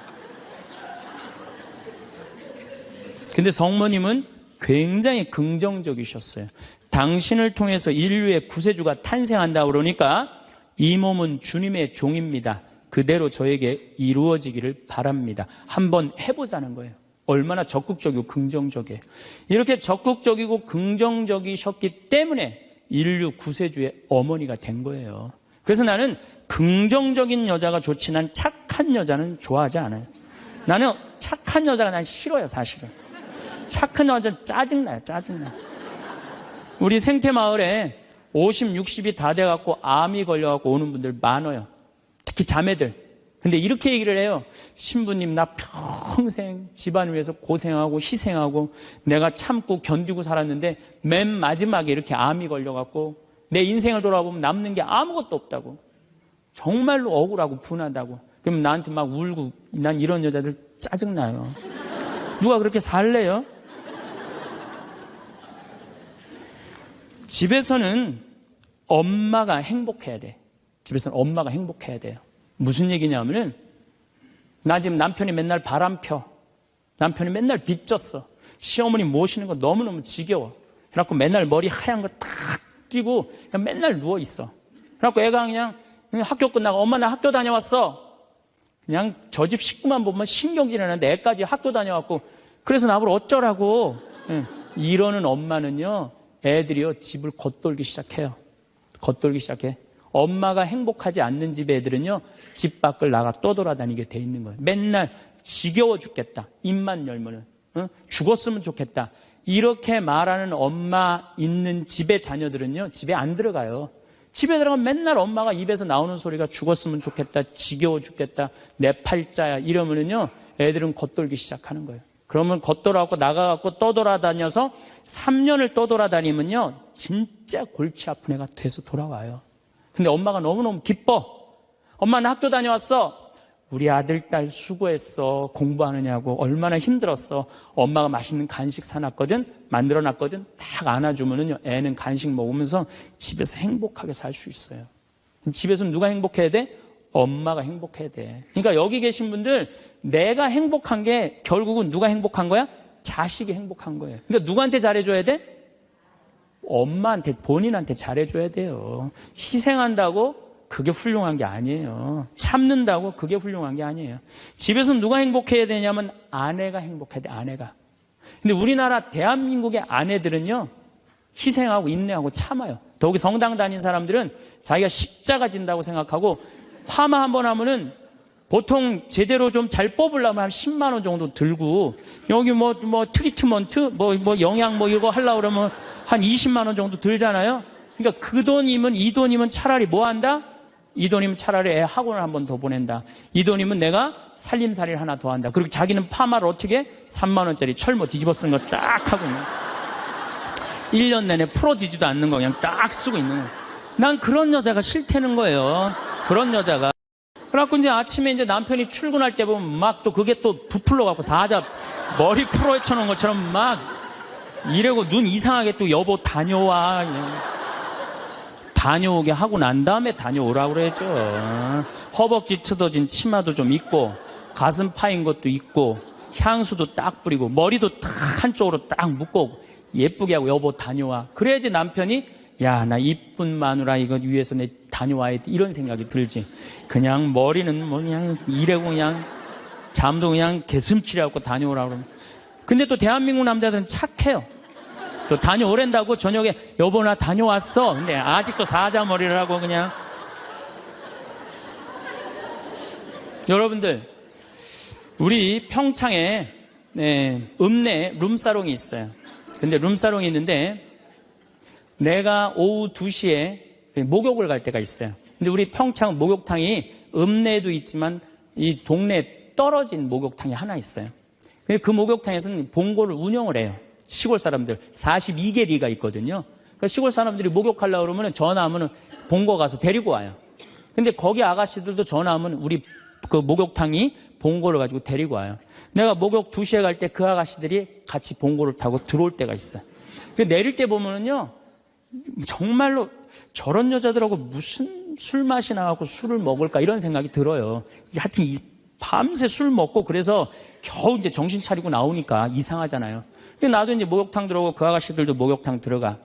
근데 성모님은 굉장히 긍정적이셨어요. 당신을 통해서 인류의 구세주가 탄생한다 그러니까 이 몸은 주님의 종입니다. 그대로 저에게 이루어지기를 바랍니다. 한번 해보자는 거예요. 얼마나 적극적이고 긍정적이에요. 이렇게 적극적이고 긍정적이셨기 때문에 인류 구세주의 어머니가 된 거예요. 그래서 나는 긍정적인 여자가 좋지 난 착한 여자는 좋아하지 않아요. 나는 착한 여자가 난 싫어요, 사실은. 착한 여자 짜증나요, 짜증나. 우리 생태마을에 50, 60이 다 돼갖고 암이 걸려갖고 오는 분들 많아요. 특히 자매들. 근데 이렇게 얘기를 해요. 신부님, 나 평생 집안을 위해서 고생하고 희생하고 내가 참고 견디고 살았는데 맨 마지막에 이렇게 암이 걸려갖고 내 인생을 돌아보면 남는 게 아무것도 없다고. 정말로 억울하고 분하다고. 그럼 나한테 막 울고, 난 이런 여자들 짜증나요. 누가 그렇게 살래요? 집에서는 엄마가 행복해야 돼. 집에서는 엄마가 행복해야 돼요. 무슨 얘기냐면은, 나 지금 남편이 맨날 바람 펴. 남편이 맨날 빚졌어. 시어머니 모시는 거 너무너무 지겨워. 그래갖고 맨날 머리 하얀 거 탁 띄고 그냥 맨날 누워있어. 그래갖고 애가 그냥 학교 끝나고 엄마 나 학교 다녀왔어. 그냥 저 집 식구만 보면 신경질이 나는데 애까지 학교 다녀왔고 그래서 나보고 어쩌라고. 이러는 엄마는요, 애들이요 집을 겉돌기 시작해요. 겉돌기 시작해. 엄마가 행복하지 않는 집 애들은요 집 밖을 나가 떠돌아다니게 돼 있는 거예요. 맨날 지겨워 죽겠다. 입만 열면은 죽었으면 좋겠다. 이렇게 말하는 엄마 있는 집의 자녀들은요 집에 안 들어가요. 집에 들어가면 맨날 엄마가 입에서 나오는 소리가 죽었으면 좋겠다, 지겨워 죽겠다, 내 팔자야 이러면은요 애들은 겉돌기 시작하는 거예요. 그러면 겉돌아갖고 나가갖고 떠돌아다녀서 3년을 떠돌아다니면요 진짜 골치 아픈 애가 돼서 돌아와요. 근데 엄마가 너무너무 기뻐. 엄마는 학교 다녀왔어. 우리 아들, 딸 수고했어. 공부하느냐고 얼마나 힘들었어. 엄마가 맛있는 간식 사놨거든, 만들어놨거든. 딱 안아주면은요 애는 간식 먹으면서 집에서 행복하게 살 수 있어요. 집에서는 누가 행복해야 돼? 엄마가 행복해야 돼. 그러니까 여기 계신 분들, 내가 행복한 게 결국은 누가 행복한 거야? 자식이 행복한 거예요. 그러니까 누구한테 잘해줘야 돼? 엄마한테, 본인한테 잘해줘야 돼요. 희생한다고 그게 훌륭한 게 아니에요. 참는다고 그게 훌륭한 게 아니에요. 집에서는 누가 행복해야 되냐면 아내가 행복해야 돼, 아내가. 근데 우리나라 대한민국의 아내들은요 희생하고 인내하고 참아요. 더욱이 성당 다닌 사람들은 자기가 십자가 진다고 생각하고 파마 한번 하면은 보통 제대로 좀 잘 뽑으려면 한 10만 원 정도 들고 여기 뭐 트리트먼트 뭐 영양 뭐 이거 하려고 그러면 한 20만 원 정도 들잖아요. 그러니까 그 돈이면, 이 돈이면 차라리 뭐 한다? 이 돈이면 차라리 애 학원을 한 번 더 보낸다. 이 돈이면 내가 살림살이를 하나 더 한다. 그리고 자기는 파마를 어떻게 해? 3만 원짜리 철모 뒤집어 쓴 거 딱 하고 있는 1년 내내 풀어지지도 않는 거 그냥 딱 쓰고 있는 거예요. 난 그런 여자가 싫다는 거예요. 그런 여자가. 그래갖고 이제 아침에 이제 남편이 출근할 때 보면 막 또 그게 또 부풀러갖고 사자 머리 풀어헤쳐놓은 것처럼 막 이러고 눈 이상하게 또 여보 다녀와. 다녀오게 하고 난 다음에 다녀오라고 그러죠. 허벅지 트어진 치마도 좀 입고 가슴 파인 것도 입고 향수도 딱 뿌리고 머리도 딱 한쪽으로 딱 묶고 예쁘게 하고 여보 다녀와. 그래야지 남편이 야, 나 이쁜 마누라 이거 위해서 내 다녀와야 돼 이런 생각이 들지. 그냥 머리는 뭐 그냥 이래고 그냥 잠도 그냥 개슴치레하고 다녀오라고 그러면. 근데 또 대한민국 남자들은 착해요. 또 다녀오랜다고 저녁에 여보 나 다녀왔어. 근데 아직도 사자머리를 하고 그냥. 여러분들 우리 평창에 읍내에 룸사롱이 있어요. 근데 룸사롱이 있는데 내가 오후 2시에 목욕을 갈 때가 있어요. 근데 우리 평창 목욕탕이 읍내에도 있지만 이 동네에 떨어진 목욕탕이 하나 있어요. 근데 그 목욕탕에서는 봉고를 운영을 해요. 시골 사람들 42개리가 있거든요. 그러니까 시골 사람들이 목욕하려고 그러면 전화하면 봉고 가서 데리고 와요. 근데 거기 아가씨들도 전화하면 우리 그 목욕탕이 봉고를 가지고 데리고 와요. 내가 목욕 2시에 갈 때 그 아가씨들이 같이 봉고를 타고 들어올 때가 있어요. 내릴 때 보면은요 정말로 저런 여자들하고 무슨 술 맛이 나갖고 술을 먹을까 이런 생각이 들어요. 하여튼 밤새 술 먹고 그래서 겨우 이제 정신 차리고 나오니까 이상하잖아요. 나도 이제 목욕탕 들어오고 그 아가씨들도 목욕탕 들어가.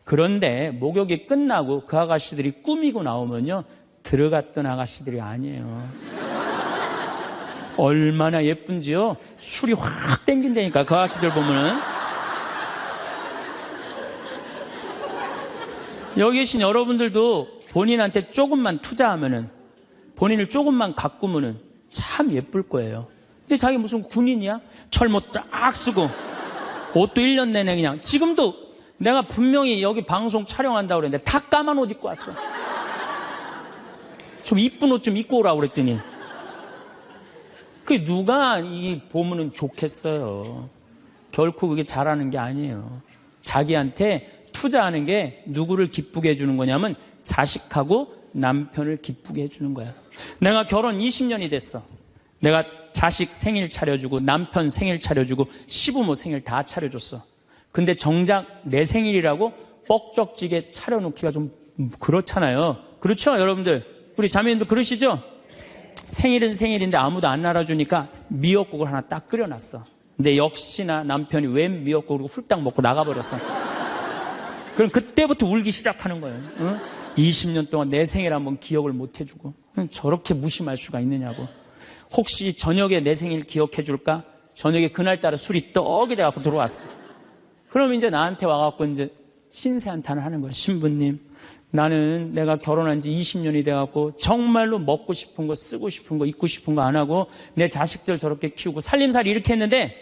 그런데 목욕이 끝나고 그 아가씨들이 꾸미고 나오면요 들어갔던 아가씨들이 아니에요. 얼마나 예쁜지요. 술이 확 땡긴다니까 그 아가씨들 보면은. 여기 계신 여러분들도 본인한테 조금만 투자하면은, 본인을 조금만 가꾸면은 참 예쁠 거예요. 근데 자기 무슨 군인이야? 철모 딱 쓰고 옷도 1년 내내 그냥. 지금도 내가 분명히 여기 방송 촬영한다고 그랬는데 다 까만 옷 입고 왔어. 좀 이쁜 옷 좀 입고 오라고 그랬더니 그 누가 이 보면은 좋겠어요. 결코 그게 잘하는 게 아니에요. 자기한테 투자하는 게 누구를 기쁘게 해주는 거냐면 자식하고 남편을 기쁘게 해주는 거야. 내가 결혼 20년이 됐어. 내가 자식 생일 차려주고 남편 생일 차려주고 시부모 생일 다 차려줬어. 근데 정작 내 생일이라고 뻑적지게 차려놓기가 좀 그렇잖아요. 그렇죠, 여러분들? 우리 자매님도 그러시죠? 생일은 생일인데 아무도 안 알아주니까 미역국을 하나 딱 끓여놨어. 근데 역시나 남편이 웬 미역국을 훌딱 먹고 나가버렸어. 그럼 그때부터 울기 시작하는 거예요. 응? 20년 동안 내 생일 한번 기억을 못 해주고 저렇게 무심할 수가 있느냐고. 혹시 저녁에 내 생일 기억해 줄까? 저녁에 그날따라 술이 떡이 돼갖고 들어왔어. 그럼 이제 나한테 와갖고 이제 신세한탄을 하는 거야. 신부님, 나는 내가 결혼한 지 20년이 돼갖고 정말로 먹고 싶은 거, 쓰고 싶은 거, 입고 싶은 거 안 하고 내 자식들 저렇게 키우고 살림살이 이렇게 했는데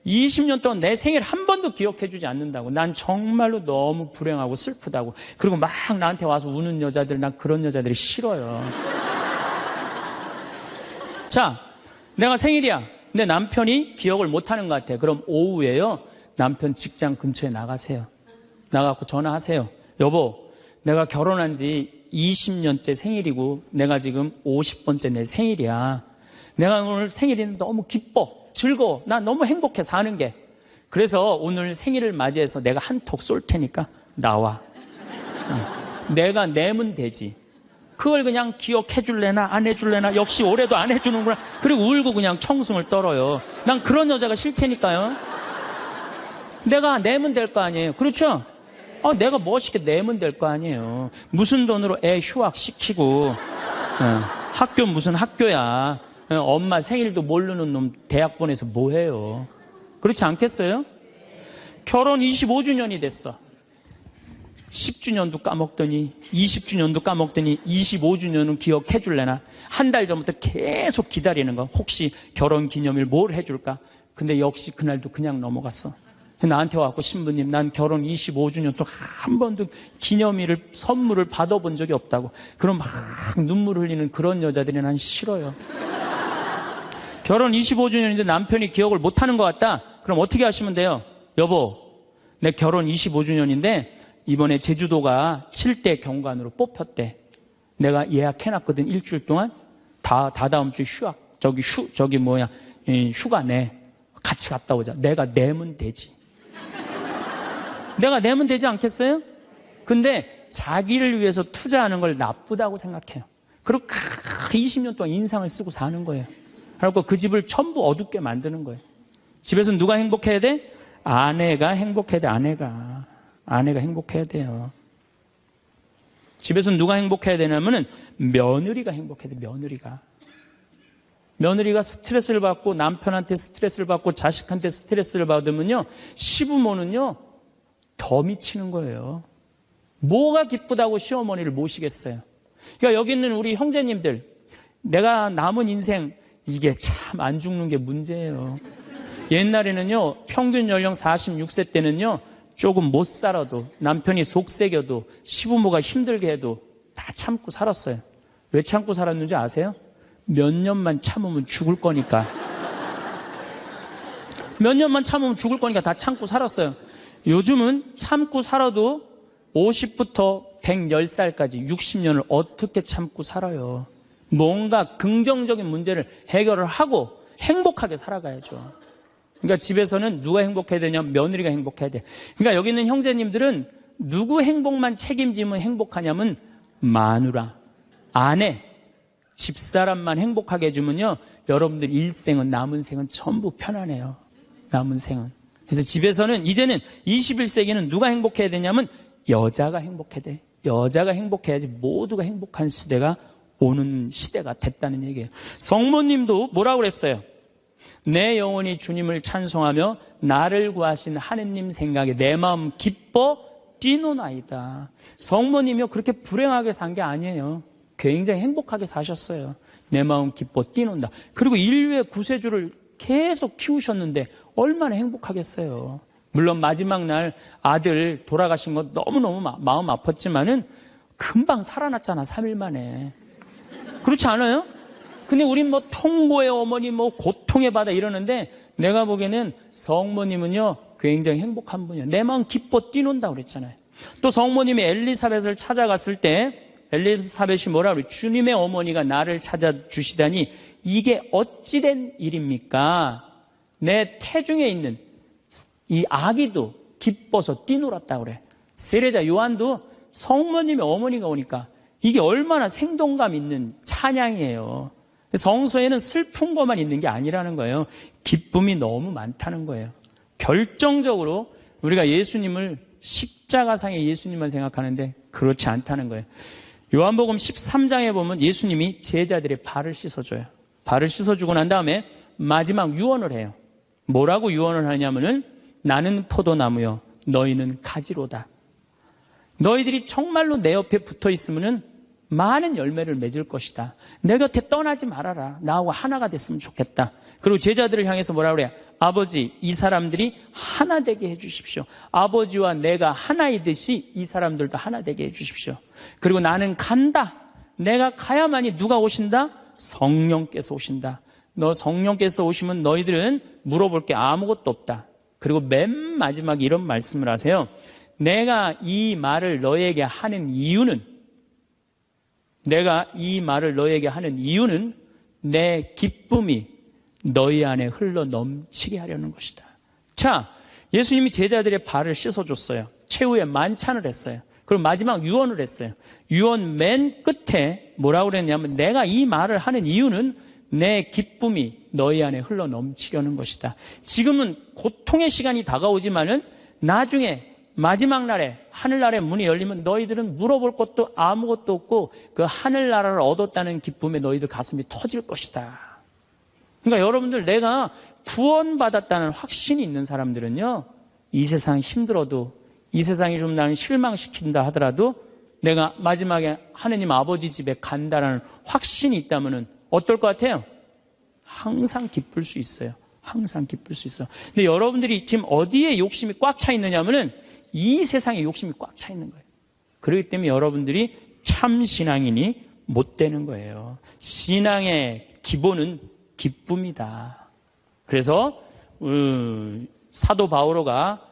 20년 동안 내 생일 한 번도 기억해주지 않는다고. 난 정말로 너무 불행하고 슬프다고. 그리고 막 나한테 와서 우는 여자들, 난 그런 여자들이 싫어요. 자, 내가 생일이야. 근데 남편이 기억을 못하는 것 같아. 그럼 오후에요, 남편 직장 근처에 나가세요. 나가고 전화하세요. 여보, 내가 결혼한 지 20년째 생일이고 내가 지금 50번째 내 생일이야. 내가 오늘 생일이 너무 기뻐, 즐거워. 나 너무 행복해 사는 게. 그래서 오늘 생일을 맞이해서 내가 한턱 쏠 테니까 나와. 내가 내면 되지. 그걸 그냥 기억해 줄래나 안 해줄래나 역시 올해도 안 해주는구나. 그리고 울고 그냥 청승을 떨어요. 난 그런 여자가 싫다니까요. 내가 내면 될 거 아니에요. 그렇죠? 내가 멋있게 내면 될 거 아니에요. 무슨 돈으로 애 휴학시키고 학교 무슨 학교야. 엄마 생일도 모르는 놈 대학 보내서 뭐해요. 그렇지 않겠어요? 결혼 25주년이 됐어. 10주년도 까먹더니 20주년도 까먹더니 25주년은 기억해 줄래나. 한 달 전부터 계속 기다리는 거. 혹시 결혼기념일 뭘 해줄까. 근데 역시 그날도 그냥 넘어갔어. 나한테 와갖고 신부님, 난 결혼 25주년 동안 한 번도 기념일을 선물을 받아본 적이 없다고. 그럼 막 눈물 흘리는 그런 여자들이 난 싫어요. 결혼 25주년인데 남편이 기억을 못하는 것 같다. 그럼 어떻게 하시면 돼요? 여보, 내 결혼 25주년인데 이번에 제주도가 7대 경관으로 뽑혔대. 내가 예약해놨거든. 일주일 동안. 다다음 주 휴가 내. 같이 갔다 오자. 내가 내면 되지. 내가 내면 되지 않겠어요? 근데 자기를 위해서 투자하는 걸 나쁘다고 생각해요. 그리고 20년 동안 인상을 쓰고 사는 거예요. 그리고 그 집을 전부 어둡게 만드는 거예요. 집에서 누가 행복해야 돼? 아내가 행복해야 돼. 아내가 행복해야 돼요. 집에서 누가 행복해야 되냐면은 며느리가 행복해야 돼. 며느리가 스트레스를 받고 남편한테 스트레스를 받고 자식한테 스트레스를 받으면요, 시부모는요 더 미치는 거예요. 뭐가 기쁘다고 시어머니를 모시겠어요. 그러니까 여기 있는 우리 형제님들, 내가 남은 인생 이게 참 안 죽는 게 문제예요. 옛날에는요 평균 연령 46세 때는요 조금 못 살아도, 남편이 속색여도, 시부모가 힘들게 해도 다 참고 살았어요. 왜 참고 살았는지 아세요? 몇 년만 참으면 죽을 거니까. 몇 년만 참으면 죽을 거니까 다 참고 살았어요. 요즘은 참고 살아도 50부터 110살까지 60년을 어떻게 참고 살아요. 뭔가 긍정적인 문제를 해결을 하고 행복하게 살아가야죠. 그러니까 집에서는 누가 행복해야 되냐면 며느리가 행복해야 돼. 그러니까 여기 있는 형제님들은 누구 행복만 책임지면 행복하냐면 마누라, 아내, 집사람만 행복하게 해주면요, 여러분들 일생은, 남은 생은 전부 편안해요. 남은 생은. 그래서 집에서는 이제는 21세기는 누가 행복해야 되냐면 여자가 행복해야 돼. 여자가 행복해야지 모두가 행복한 시대가 오는 시대가 됐다는 얘기예요. 성모님도 뭐라고 그랬어요? 내 영혼이 주님을 찬송하며 나를 구하신 하느님 생각에 내 마음 기뻐 뛰노나이다. 성모님이요 그렇게 불행하게 산 게 아니에요. 굉장히 행복하게 사셨어요. 내 마음 기뻐 뛰논다. 그리고 인류의 구세주를 계속 키우셨는데 얼마나 행복하겠어요. 물론 마지막 날 아들 돌아가신 거 너무너무 마음 아팠지만은 금방 살아났잖아. 3일 만에. 그렇지 않아요? 근데 우린 뭐 통고의 어머니, 뭐 고통의 바다 이러는데 내가 보기에는 성모님은요, 굉장히 행복한 분이에요. 내 마음 기뻐 뛰논다 그랬잖아요. 또 성모님이 엘리사벳을 찾아갔을 때 엘리사벳이 뭐라 그래요? 주님의 어머니가 나를 찾아주시다니 이게 어찌된 일입니까? 내 태중에 있는 이 아기도 기뻐서 뛰놀았다 그래. 세례자 요한도 성모님의 어머니가 오니까 이게 얼마나 생동감 있는 찬양이에요. 성서에는 슬픈 것만 있는 게 아니라는 거예요. 기쁨이 너무 많다는 거예요. 결정적으로 우리가 예수님을 십자가상의 예수님만 생각하는데 그렇지 않다는 거예요. 요한복음 13장에 보면 예수님이 제자들의 발을 씻어줘요. 발을 씻어주고 난 다음에 마지막 유언을 해요. 뭐라고 유언을 하냐면은 나는 포도나무요 너희는 가지로다. 너희들이 정말로 내 옆에 붙어 있으면은 많은 열매를 맺을 것이다. 내 곁에 떠나지 말아라. 나하고 하나가 됐으면 좋겠다. 그리고 제자들을 향해서 뭐라 그래요? 아버지, 이 사람들이 하나 되게 해주십시오. 아버지와 내가 하나이듯이 이 사람들도 하나 되게 해주십시오. 그리고 나는 간다. 내가 가야만이 누가 오신다? 성령께서 오신다. 너 성령께서 오시면 너희들은 물어볼 게 아무것도 없다. 그리고 맨 마지막에 이런 말씀을 하세요. 내가 이 말을 너에게 하는 이유는 내 기쁨이 너희 안에 흘러 넘치게 하려는 것이다. 자, 예수님이 제자들의 발을 씻어줬어요. 최후에 만찬을 했어요. 그리고 마지막 유언을 했어요. 유언 맨 끝에 뭐라고 그랬냐면 내가 이 말을 하는 이유는 내 기쁨이 너희 안에 흘러 넘치려는 것이다. 지금은 고통의 시간이 다가오지만은 나중에 마지막 날에 하늘나라의 문이 열리면 너희들은 물어볼 것도 아무것도 없고 그 하늘나라를 얻었다는 기쁨에 너희들 가슴이 터질 것이다. 그러니까 여러분들 내가 구원받았다는 확신이 있는 사람들은요, 이 세상 힘들어도 이 세상이 좀 나를 실망시킨다 하더라도 내가 마지막에 하느님 아버지 집에 간다라는 확신이 있다면은 어떨 것 같아요? 항상 기쁠 수 있어요. 항상 기쁠 수 있어요. 근데 여러분들이 지금 어디에 욕심이 꽉 차 있느냐면은 이 세상에 욕심이 꽉 차 있는 거예요. 그렇기 때문에 여러분들이 참 신앙인이 못 되는 거예요. 신앙의 기본은 기쁨이다. 그래서 사도 바오로가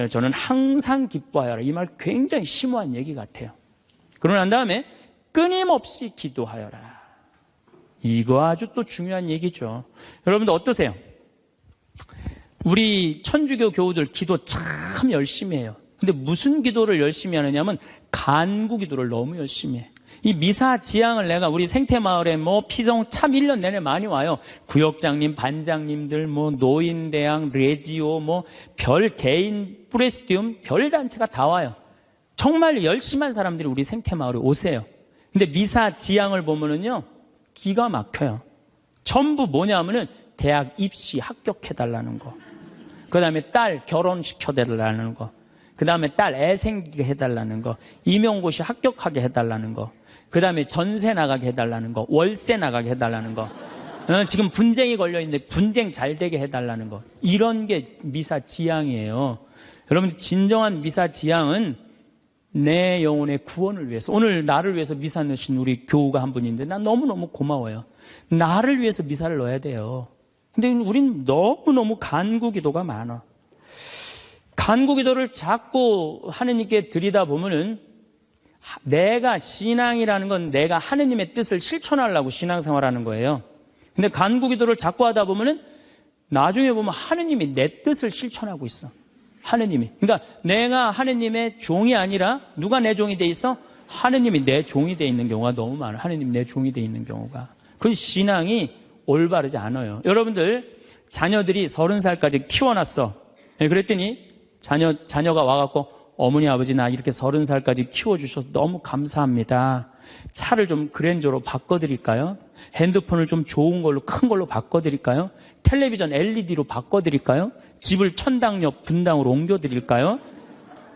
저는 항상 기뻐하여라. 이 말 굉장히 심오한 얘기 같아요. 그러고 난 다음에 끊임없이 기도하여라. 이거 아주 또 중요한 얘기죠. 여러분들 어떠세요? 우리 천주교 교우들 기도 참 열심히 해요. 근데 무슨 기도를 열심히 하느냐면 간구 기도를 너무 열심히 해. 이 미사 지향을 내가 우리 생태마을에 뭐 피성 참 1년 내내 많이 와요. 구역장님, 반장님들, 뭐 노인대학, 레지오, 뭐 별 개인 프레스티움, 별 단체가 다 와요. 정말 열심한 사람들이 우리 생태마을에 오세요. 근데 미사 지향을 보면은요, 기가 막혀요. 전부 뭐냐면은 대학 입시 합격해달라는 거. 그 다음에 딸 결혼시켜달라는 거. 그 다음에 딸 애 생기게 해달라는 거. 임용고시 합격하게 해달라는 거. 그 다음에 전세 나가게 해달라는 거. 월세 나가게 해달라는 거. 지금 분쟁이 걸려있는데 분쟁 잘 되게 해달라는 거. 이런 게 미사 지향이에요. 여러분 진정한 미사 지향은 내 영혼의 구원을 위해서. 오늘 나를 위해서 미사 넣으신 우리 교우가 한 분인데 난 너무너무 고마워요. 나를 위해서 미사를 넣어야 돼요. 근데 우린 너무너무 간구 기도가 많아. 간구 기도를 자꾸 하느님께 드리다 보면은 내가 신앙이라는 건 내가 하느님의 뜻을 실천하려고 신앙생활하는 거예요. 근데 간구 기도를 자꾸 하다 보면은 나중에 보면 하느님이 내 뜻을 실천하고 있어. 하느님이. 그러니까 내가 하느님의 종이 아니라 누가 내 종이 돼 있어? 하느님이 내 종이 돼 있는 경우가 너무 많아. 하느님 내 종이 돼 있는 경우가. 그 신앙이 올바르지 않아요. 여러분들 자녀들이 30살까지 키워놨어. 그랬더니 자녀가 와갖고 어머니 아버지 나 이렇게 30살까지 키워주셔서 너무 감사합니다. 차를 좀 그랜저로 바꿔드릴까요? 핸드폰을 좀 좋은 걸로 큰 걸로 바꿔드릴까요? 텔레비전 LED로 바꿔드릴까요? 집을 천당역 분당으로 옮겨드릴까요?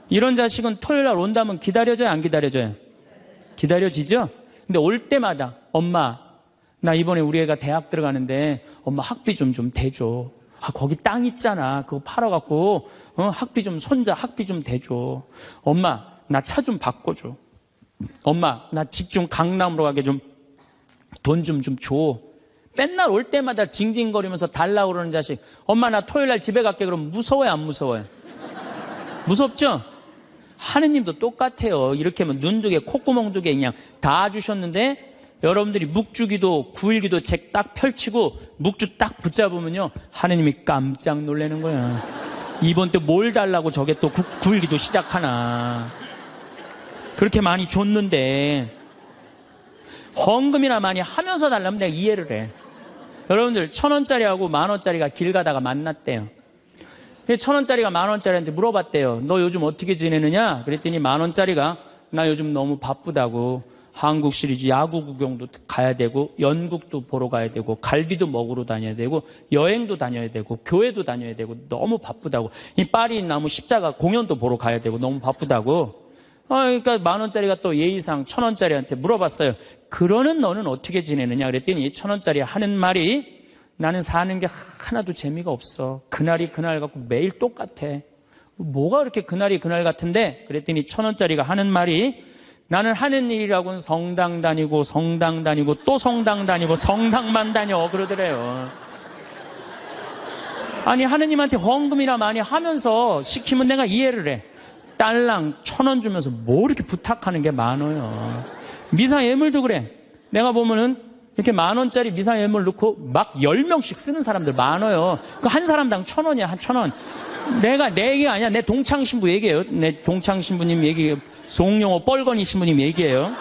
이런 자식은 토요일날 온다면 기다려져요? 안 기다려져요? 기다려지죠? 근데 올 때마다 엄마 나 이번에 우리 애가 대학 들어가는데 엄마 학비 좀 대줘. 거기 땅 있잖아. 그거 팔아갖고 학비 좀 손자 학비 좀 대줘. 엄마 나 차 좀 바꿔줘. 엄마 나 집 좀 강남으로 가게 좀 돈 좀 줘. 맨날 올 때마다 징징거리면서 달라고 그러는 자식. 엄마 나 토요일 날 집에 갈게. 그러면 무서워요, 안 무서워요? 무섭죠? 하느님도 똑같아요. 이렇게 하면 눈 두 개, 콧구멍 두 개 그냥 다 주셨는데 여러분들이 묵주기도 9일기도 책 딱 펼치고 묵주 딱 붙잡으면요. 하느님이 깜짝 놀라는 거야. 이번 때 뭘 달라고 저게 또 9일기도 시작하나. 그렇게 많이 줬는데 헌금이나 많이 하면서 달라면 내가 이해를 해. 여러분들 1,000원짜리하고 10,000원짜리가 길 가다가 만났대요. 1,000원짜리가 10,000원짜리한테 물어봤대요. 너 요즘 어떻게 지내느냐? 그랬더니 10,000원짜리가 나 요즘 너무 바쁘다고. 한국 시리즈 야구 구경도 가야 되고 연극도 보러 가야 되고 갈비도 먹으러 다녀야 되고 여행도 다녀야 되고 교회도 다녀야 되고 너무 바쁘다고. 이 파리 나무 십자가 공연도 보러 가야 되고 너무 바쁘다고. 그러니까 10,000원짜리가 또 예의상 1,000원짜리한테 물어봤어요. 그러는 너는 어떻게 지내느냐? 그랬더니 1,000원짜리 하는 말이 나는 사는 게 하나도 재미가 없어. 그날이 그날 같고 매일 똑같아. 뭐가 그렇게 그날이 그날 같은데? 그랬더니 1,000원짜리가 하는 말이 나는 하는 일이라고는 성당 다니고 또 성당 다니고 성당만 다녀 그러더래요. 아니 하느님한테 헌금이나 많이 하면서 시키면 내가 이해를 해. 딸랑 1,000원 주면서 뭐 이렇게 부탁하는 게 많아요. 미사 예물도 그래. 내가 보면은 이렇게 10,000원짜리 미사 예물 넣고 막 10명씩 쓰는 사람들 많아요. 그 한 사람당 1,000원이야, 한 1,000원. 내 얘기가 아니야. 내 동창 신부 얘기예요. 내 동창 신부님 얘기예요. 송영호 뻘건이 신부님 얘기예요.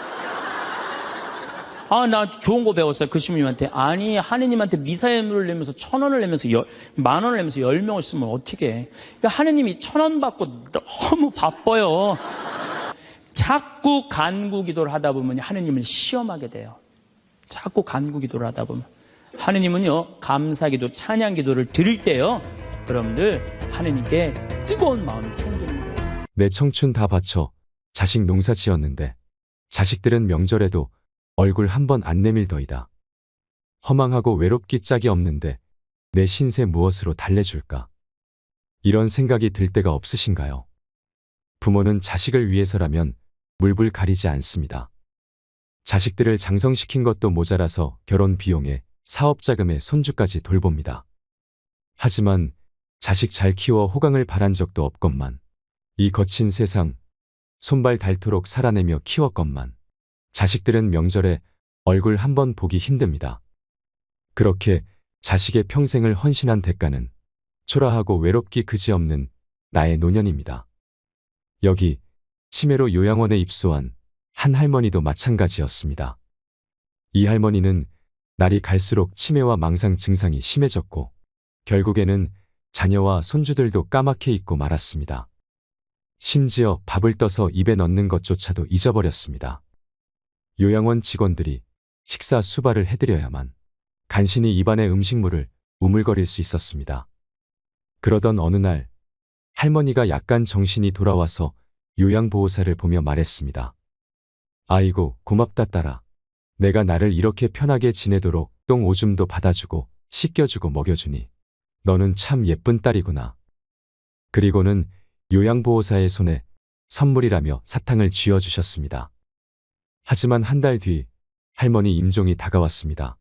나 좋은 거 배웠어요. 그 신부님한테. 아니, 하느님한테 미사예물을 내면서 1,000원을 내면서 10,000원을 내면서 10명을 쓰면 어떻게 해. 그러니까 하느님이 1,000원 받고 너무 바빠요. 자꾸 간구 기도를 하다 보면 하느님을 시험하게 돼요. 자꾸 간구 기도를 하다 보면. 하느님은요, 감사 기도, 찬양 기도를 드릴 때요, 여러분들, 하느님께 뜨거운 마음이 생기는 거예요. 내 청춘 다 바쳐 자식 농사 지었는데 자식들은 명절에도 얼굴 한 번 안 내밀더이다. 허망하고 외롭기 짝이 없는데 내 신세 무엇으로 달래줄까? 이런 생각이 들 때가 없으신가요? 부모는 자식을 위해서라면 물불 가리지 않습니다. 자식들을 장성시킨 것도 모자라서 결혼 비용에 사업 자금에 손주까지 돌봅니다. 하지만 자식 잘 키워 호강을 바란 적도 없건만 이 거친 세상 손발 닳도록 살아내며 키웠건만 자식들은 명절에 얼굴 한 번 보기 힘듭니다. 그렇게 자식의 평생을 헌신한 대가는 초라하고 외롭기 그지없는 나의 노년입니다. 여기 치매로 요양원에 입소한 한 할머니도 마찬가지였습니다. 이 할머니는 날이 갈수록 치매와 망상 증상이 심해졌고 결국에는 자녀와 손주들도 까맣게 잊고 말았습니다. 심지어 밥을 떠서 입에 넣는 것조차도 잊어버렸습니다. 요양원 직원들이 식사 수발을 해드려야만 간신히 입안의 음식물을 우물거릴 수 있었습니다. 그러던 어느 날 할머니가 약간 정신이 돌아와서 요양보호사를 보며 말했습니다. 아이고 고맙다 딸아. 내가 나를 이렇게 편하게 지내도록 똥 오줌도 받아주고 씻겨주고 먹여주니 너는 참 예쁜 딸이구나. 그리고는 요양보호사의 손에 선물이라며 사탕을 쥐어주셨습니다. 하지만 한 달 뒤 할머니 임종이 다가왔습니다.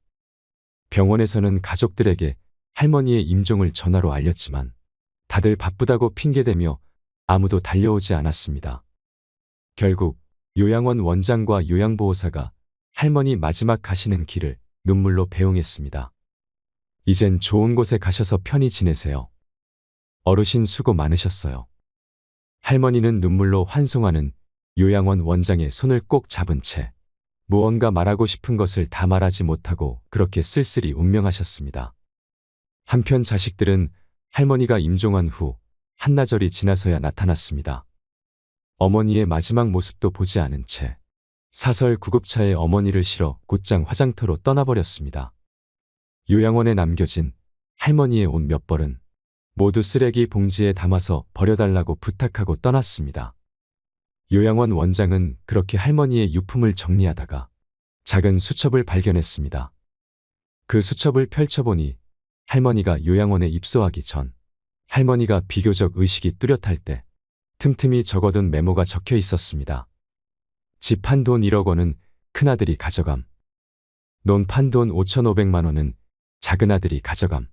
병원에서는 가족들에게 할머니의 임종을 전화로 알렸지만 다들 바쁘다고 핑계대며 아무도 달려오지 않았습니다. 결국 요양원 원장과 요양보호사가 할머니 마지막 가시는 길을 눈물로 배웅했습니다. 이젠 좋은 곳에 가셔서 편히 지내세요. 어르신 수고 많으셨어요. 할머니는 눈물로 환송하는 요양원 원장의 손을 꼭 잡은 채 무언가 말하고 싶은 것을 다 말하지 못하고 그렇게 쓸쓸히 운명하셨습니다. 한편 자식들은 할머니가 임종한 후 한나절이 지나서야 나타났습니다. 어머니의 마지막 모습도 보지 않은 채 사설 구급차에 어머니를 실어 곧장 화장터로 떠나버렸습니다. 요양원에 남겨진 할머니의 옷 몇 벌은 모두 쓰레기 봉지에 담아서 버려달라고 부탁하고 떠났습니다. 요양원 원장은 그렇게 할머니의 유품을 정리하다가 작은 수첩을 발견했습니다. 그 수첩을 펼쳐보니 할머니가 요양원에 입소하기 전 할머니가 비교적 의식이 뚜렷할 때 틈틈이 적어둔 메모가 적혀 있었습니다. 집 한 돈 1억 원은 큰아들이 가져감. 논 판 돈 5,500만 원은 작은 아들이 가져감.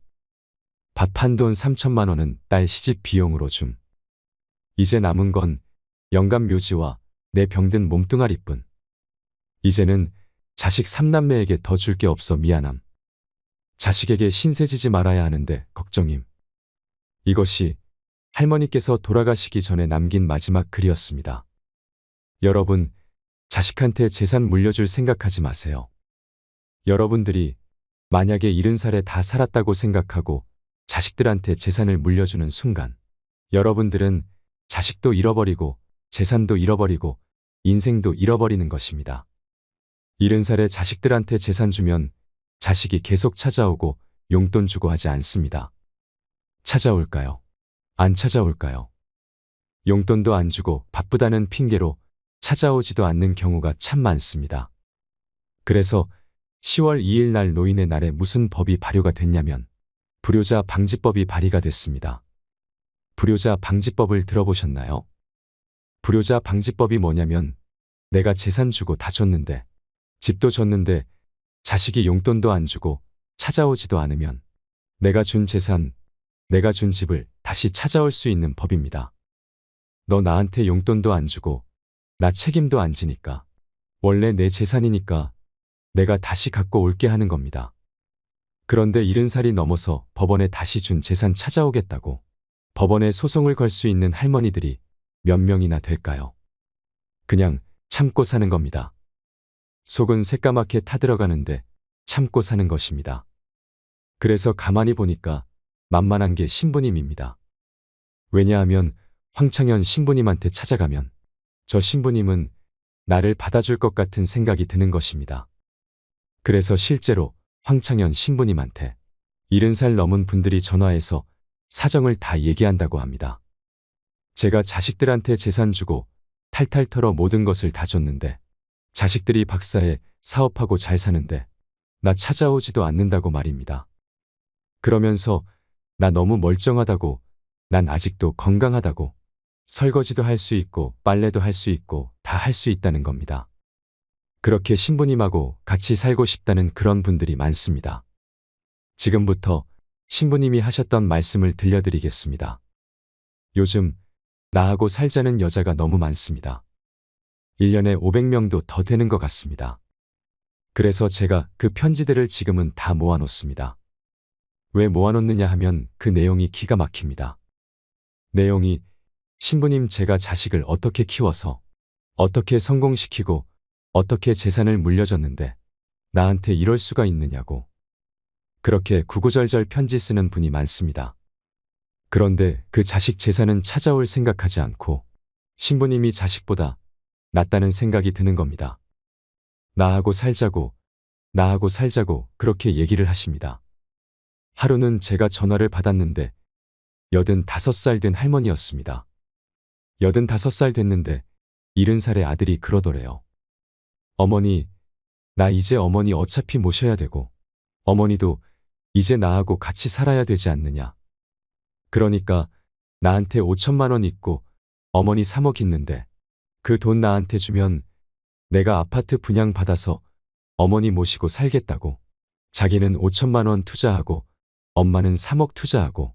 밥 한 돈 3천만 원은 딸 시집 비용으로 줌. 이제 남은 건 영감 묘지와 내 병든 몸뚱아리뿐. 이제는 자식 삼남매에게 더 줄 게 없어 미안함. 자식에게 신세지지 말아야 하는데 걱정임. 이것이 할머니께서 돌아가시기 전에 남긴 마지막 글이었습니다. 여러분, 자식한테 재산 물려줄 생각하지 마세요. 여러분들이 만약에 70살에 다 살았다고 생각하고 자식들한테 재산을 물려주는 순간, 여러분들은 자식도 잃어버리고 재산도 잃어버리고 인생도 잃어버리는 것입니다. 70살에 자식들한테 재산 주면 자식이 계속 찾아오고 용돈 주고 하지 않습니다. 찾아올까요? 안 찾아올까요? 용돈도 안 주고 바쁘다는 핑계로 찾아오지도 않는 경우가 참 많습니다. 그래서 10월 2일 날 노인의 날에 무슨 법이 발효가 됐냐면 불효자 방지법이 발의가 됐습니다. 불효자 방지법을 들어보셨나요? 불효자 방지법이 뭐냐면 내가 재산 주고 다 줬는데 집도 줬는데 자식이 용돈도 안 주고 찾아오지도 않으면 내가 준 재산, 내가 준 집을 다시 찾아올 수 있는 법입니다. 너 나한테 용돈도 안 주고 나 책임도 안 지니까 원래 내 재산이니까 내가 다시 갖고 올게 하는 겁니다. 그런데 70살이 넘어서 법원에 다시 준 재산 찾아오겠다고 법원에 소송을 걸 수 있는 할머니들이 몇 명이나 될까요? 그냥 참고 사는 겁니다. 속은 새까맣게 타들어가는데 참고 사는 것입니다. 그래서 가만히 보니까 만만한 게 신부님입니다. 왜냐하면 황창현 신부님한테 찾아가면 저 신부님은 나를 받아줄 것 같은 생각이 드는 것입니다. 그래서 실제로 황창현 신부님한테 70살 넘은 분들이 전화해서 사정을 다 얘기한다고 합니다. 제가 자식들한테 재산 주고 탈탈 털어 모든 것을 다 줬는데 자식들이 박사해 사업하고 잘 사는데 나 찾아오지도 않는다고 말입니다. 그러면서 나 너무 멀쩡하다고, 난 아직도 건강하다고, 설거지도 할 수 있고 빨래도 할 수 있고 다 할 수 있다는 겁니다. 그렇게 신부님하고 같이 살고 싶다는 그런 분들이 많습니다. 지금부터 신부님이 하셨던 말씀을 들려드리겠습니다. 요즘 나하고 살자는 여자가 너무 많습니다. 1년에 500명도 더 되는 것 같습니다. 그래서 제가 그 편지들을 지금은 다 모아놓습니다. 왜 모아놓느냐 하면 그 내용이 기가 막힙니다. 내용이 신부님 제가 자식을 어떻게 키워서 어떻게 성공시키고 어떻게 재산을 물려줬는데 나한테 이럴 수가 있느냐고 그렇게 구구절절 편지 쓰는 분이 많습니다. 그런데 그 자식 재산은 찾아올 생각하지 않고 신부님이 자식보다 낫다는 생각이 드는 겁니다. 나하고 살자고 그렇게 얘기를 하십니다. 하루는 제가 전화를 받았는데 85살 된 할머니였습니다. 85살 됐는데 70살의 아들이 그러더래요. 어머니, 나 이제 어머니 어차피 모셔야 되고 어머니도 이제 나하고 같이 살아야 되지 않느냐. 그러니까 나한테 5천만 원 있고 어머니 3억 있는데 그 돈 나한테 주면 내가 아파트 분양받아서 어머니 모시고 살겠다고. 자기는 5천만 원 투자하고 엄마는 3억 투자하고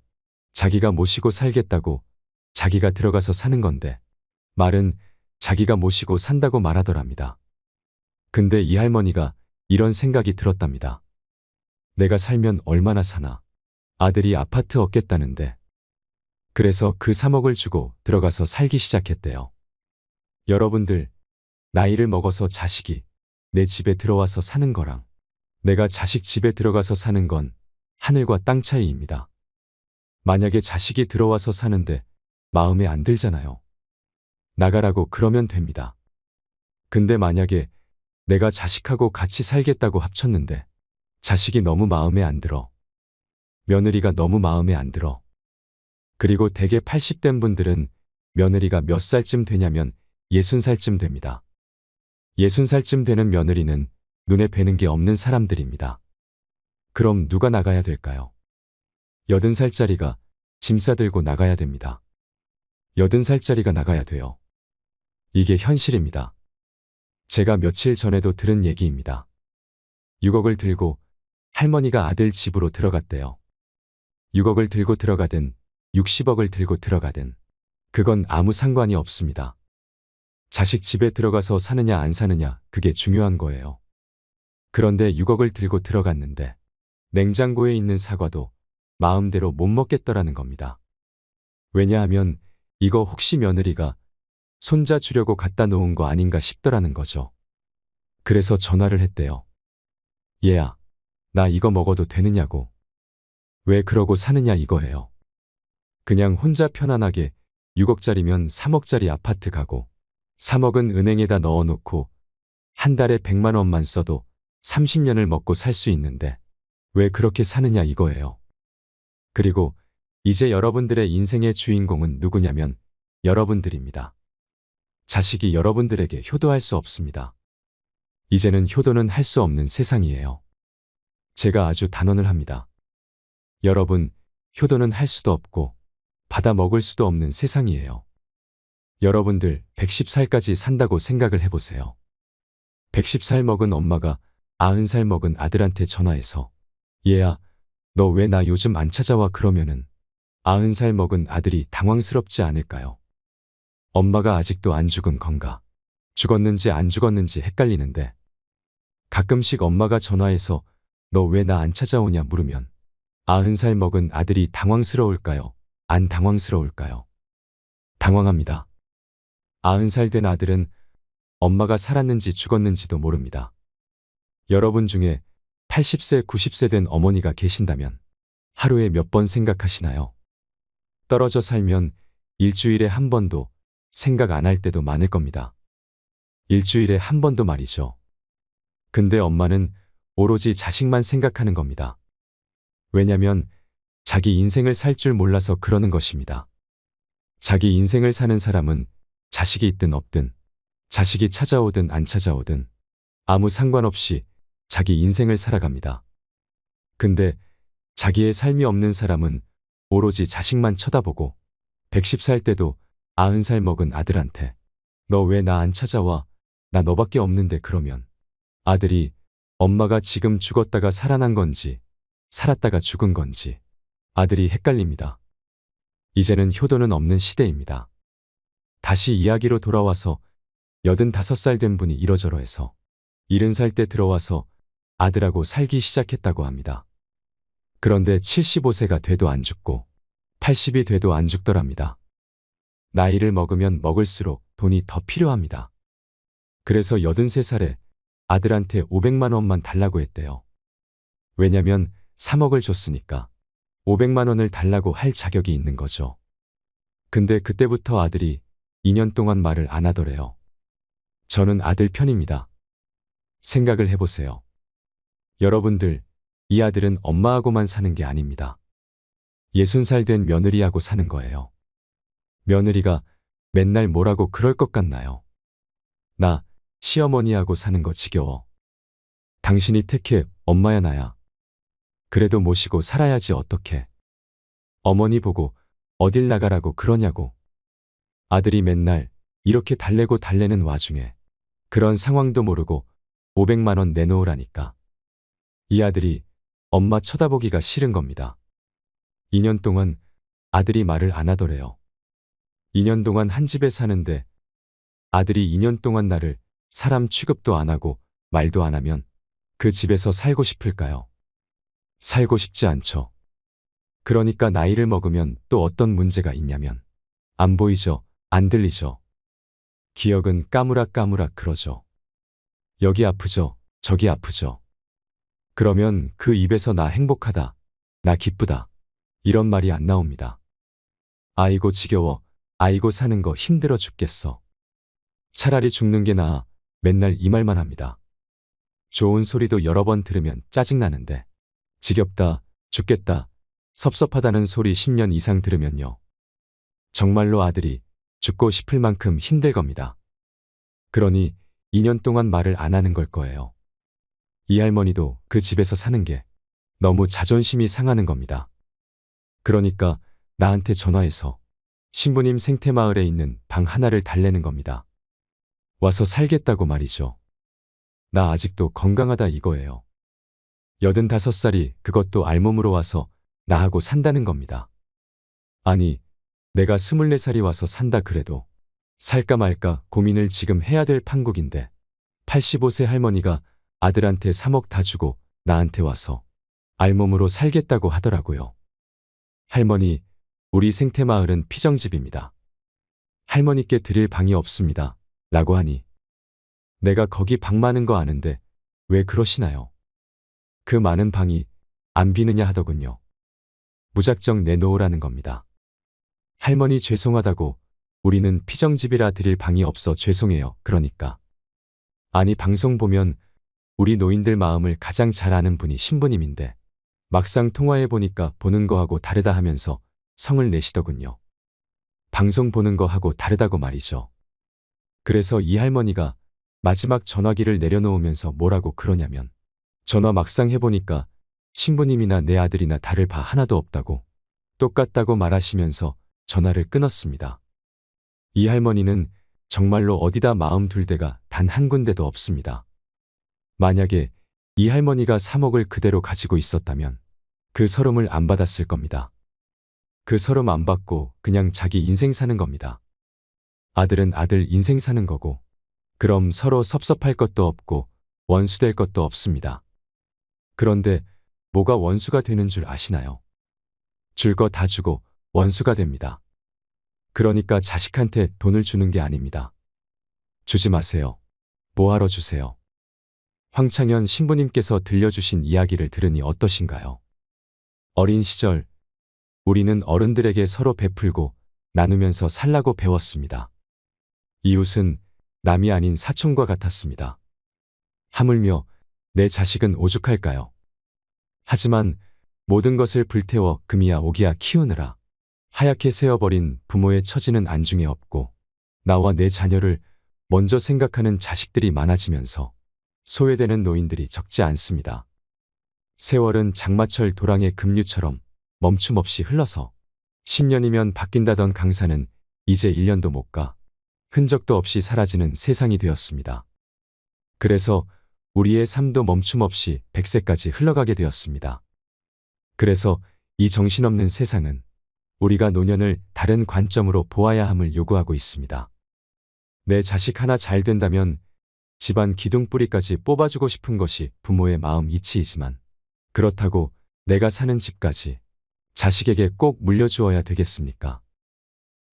자기가 모시고 살겠다고 자기가 들어가서 사는 건데 말은 자기가 모시고 산다고 말하더랍니다. 근데 이 할머니가 이런 생각이 들었답니다. 내가 살면 얼마나 사나. 아들이 아파트 얻겠다는데. 그래서 그 3억을 주고 들어가서 살기 시작했대요. 여러분들, 나이를 먹어서 자식이 내 집에 들어와서 사는 거랑 내가 자식 집에 들어가서 사는 건 하늘과 땅 차이입니다. 만약에 자식이 들어와서 사는데 마음에 안 들잖아요. 나가라고 그러면 됩니다. 근데 만약에 내가 자식하고 같이 살겠다고 합쳤는데 자식이 너무 마음에 안 들어. 며느리가 너무 마음에 안 들어. 그리고 대개 80된 분들은 며느리가 몇 살쯤 되냐면 60살쯤 됩니다. 60살쯤 되는 며느리는 눈에 뵈는 게 없는 사람들입니다. 그럼 누가 나가야 될까요? 80살짜리가 짐 싸들고 나가야 됩니다. 80살짜리가 나가야 돼요. 이게 현실입니다. 제가 며칠 전에도 들은 얘기입니다. 6억을 들고 할머니가 아들 집으로 들어갔대요. 6억을 들고 들어가든 60억을 들고 들어가든 그건 아무 상관이 없습니다. 자식 집에 들어가서 사느냐 안 사느냐 그게 중요한 거예요. 그런데 6억을 들고 들어갔는데 냉장고에 있는 사과도 마음대로 못 먹겠더라는 겁니다. 왜냐하면 이거 혹시 며느리가 손자 주려고 갖다 놓은 거 아닌가 싶더라는 거죠. 그래서 전화를 했대요. 얘야, 나 이거 먹어도 되느냐고. 왜 그러고 사느냐 이거예요. 그냥 혼자 편안하게 6억짜리면 3억짜리 아파트 가고 3억은 은행에다 넣어놓고 한 달에 100만 원만 써도 30년을 먹고 살 수 있는데 왜 그렇게 사느냐 이거예요. 그리고 이제 여러분들의 인생의 주인공은 누구냐면 여러분들입니다. 자식이 여러분들에게 효도할 수 없습니다. 이제는 효도는 할 수 없는 세상이에요. 제가 아주 단언을 합니다. 여러분, 효도는 할 수도 없고 받아 먹을 수도 없는 세상이에요. 여러분들 110살까지 산다고 생각을 해보세요. 110살 먹은 엄마가 90살 먹은 아들한테 전화해서 얘야, 너 왜 나 요즘 안 찾아와 그러면은 90살 먹은 아들이 당황스럽지 않을까요? 엄마가 아직도 안 죽은 건가? 죽었는지 안 죽었는지 헷갈리는데 가끔씩 엄마가 전화해서 너 왜 나 안 찾아오냐 물으면 90살 먹은 아들이 당황스러울까요? 안 당황스러울까요? 당황합니다. 90살 된 아들은 엄마가 살았는지 죽었는지도 모릅니다. 여러분 중에 80세, 90세 된 어머니가 계신다면 하루에 몇 번 생각하시나요? 떨어져 살면 일주일에 한 번도 생각 안 할 때도 많을 겁니다. 일주일에 한 번도 말이죠. 근데 엄마는 오로지 자식만 생각하는 겁니다. 왜냐면 자기 인생을 살 줄 몰라서 그러는 것입니다. 자기 인생을 사는 사람은 자식이 있든 없든 자식이 찾아오든 안 찾아오든 아무 상관없이 자기 인생을 살아갑니다. 근데 자기의 삶이 없는 사람은 오로지 자식만 쳐다보고 110살 때도 90살 먹은 아들한테 너 왜 나 안 찾아와? 나 너밖에 없는데 그러면 아들이 엄마가 지금 죽었다가 살아난 건지 살았다가 죽은 건지 아들이 헷갈립니다. 이제는 효도는 없는 시대입니다. 다시 이야기로 돌아와서 85살 된 분이 이러저러해서 70살 때 들어와서 아들하고 살기 시작했다고 합니다. 그런데 75세가 돼도 안 죽고 80이 돼도 안 죽더랍니다. 나이를 먹으면 먹을수록 돈이 더 필요합니다. 그래서 83살에 아들한테 500만 원만 달라고 했대요. 왜냐면 3억을 줬으니까 500만 원을 달라고 할 자격이 있는 거죠. 근데 그때부터 아들이 2년 동안 말을 안 하더래요. 저는 아들 편입니다. 생각을 해보세요. 여러분들, 이 아들은 엄마하고만 사는 게 아닙니다. 60살 된 며느리하고 사는 거예요. 며느리가 맨날 뭐라고 그럴 것 같나요? 나 시어머니하고 사는 거 지겨워. 당신이 택해, 엄마야 나야. 그래도 모시고 살아야지 어떡해. 어머니 보고 어딜 나가라고 그러냐고. 아들이 맨날 이렇게 달래고 달래는 와중에 그런 상황도 모르고 500만 원 내놓으라니까. 이 아들이 엄마 쳐다보기가 싫은 겁니다. 2년 동안 아들이 말을 안 하더래요. 2년 동안 한 집에 사는데 아들이 2년 동안 나를 사람 취급도 안 하고 말도 안 하면 그 집에서 살고 싶을까요? 살고 싶지 않죠. 그러니까 나이를 먹으면 또 어떤 문제가 있냐면 안 보이죠? 안 들리죠? 기억은 까무락까무락 그러죠. 여기 아프죠? 저기 아프죠? 그러면 그 입에서 나 행복하다, 나 기쁘다 이런 말이 안 나옵니다. 아이고 지겨워, 아이고 사는 거 힘들어 죽겠어. 차라리 죽는 게 나아 맨날 이 말만 합니다. 좋은 소리도 여러 번 들으면 짜증나는데 지겹다, 죽겠다, 섭섭하다는 소리 10년 이상 들으면요. 정말로 아들이 죽고 싶을 만큼 힘들 겁니다. 그러니 2년 동안 말을 안 하는 걸 거예요. 이 할머니도 그 집에서 사는 게 너무 자존심이 상하는 겁니다. 그러니까 나한테 전화해서 신부님 생태마을에 있는 방 하나를 달래는 겁니다. 와서 살겠다고 말이죠. 나 아직도 건강하다 이거예요. 85살이 그것도 알몸으로 와서 나하고 산다는 겁니다. 아니, 내가 24살이 와서 산다 그래도 살까 말까 고민을 지금 해야 될 판국인데 85세 할머니가 아들한테 3억 다 주고 나한테 와서 알몸으로 살겠다고 하더라고요. 할머니, 우리 생태마을은 피정집입니다. 할머니께 드릴 방이 없습니다. 라고 하니 내가 거기 방 많은 거 아는데 왜 그러시나요? 그 많은 방이 안 비느냐 하더군요. 무작정 내놓으라는 겁니다. 할머니 죄송하다고 우리는 피정집이라 드릴 방이 없어 죄송해요. 그러니까. 아니 방송 보면 우리 노인들 마음을 가장 잘 아는 분이 신부님인데 막상 통화해 보니까 보는 거하고 다르다 하면서 성을 내시더군요. 방송 보는 거하고 다르다고 말이죠. 그래서 이 할머니가 마지막 전화기를 내려놓으면서 뭐라고 그러냐면 전화 막상 해보니까 신부님이나 내 아들이나 다를 바 하나도 없다고 똑같다고 말하시면서 전화를 끊었습니다. 이 할머니는 정말로 어디다 마음 둘 데가 단 한 군데도 없습니다. 만약에 이 할머니가 3억을 그대로 가지고 있었다면 그 서름을 안 받았을 겁니다. 그 서름 안 받고 그냥 자기 인생 사는 겁니다. 아들은 아들 인생 사는 거고 그럼 서로 섭섭할 것도 없고 원수될 것도 없습니다. 그런데 뭐가 원수가 되는 줄 아시나요? 줄 거 다 주고 원수가 됩니다. 그러니까 자식한테 돈을 주는 게 아닙니다. 주지 마세요. 뭐하러 주세요? 황창현 신부님께서 들려주신 이야기를 들으니 어떠신가요? 어린 시절 우리는 어른들에게 서로 베풀고 나누면서 살라고 배웠습니다. 이웃은 남이 아닌 사촌과 같았습니다. 하물며 내 자식은 오죽할까요? 하지만 모든 것을 불태워 금이야 오기야 키우느라 하얗게 새어버린 부모의 처지는 안중에 없고 나와 내 자녀를 먼저 생각하는 자식들이 많아지면서 소외되는 노인들이 적지 않습니다. 세월은 장마철 도랑의 급류처럼 멈춤없이 흘러서 10년이면 바뀐다던 강산은 이제 1년도 못 가 흔적도 없이 사라지는 세상이 되었습니다. 그래서 우리의 삶도 멈춤없이 100세까지 흘러가게 되었습니다. 그래서 이 정신없는 세상은 우리가 노년을 다른 관점으로 보아야 함을 요구하고 있습니다. 내 자식 하나 잘 된다면 집안 기둥뿌리까지 뽑아주고 싶은 것이 부모의 마음 이치이지만 그렇다고 내가 사는 집까지 자식에게 꼭 물려주어야 되겠습니까?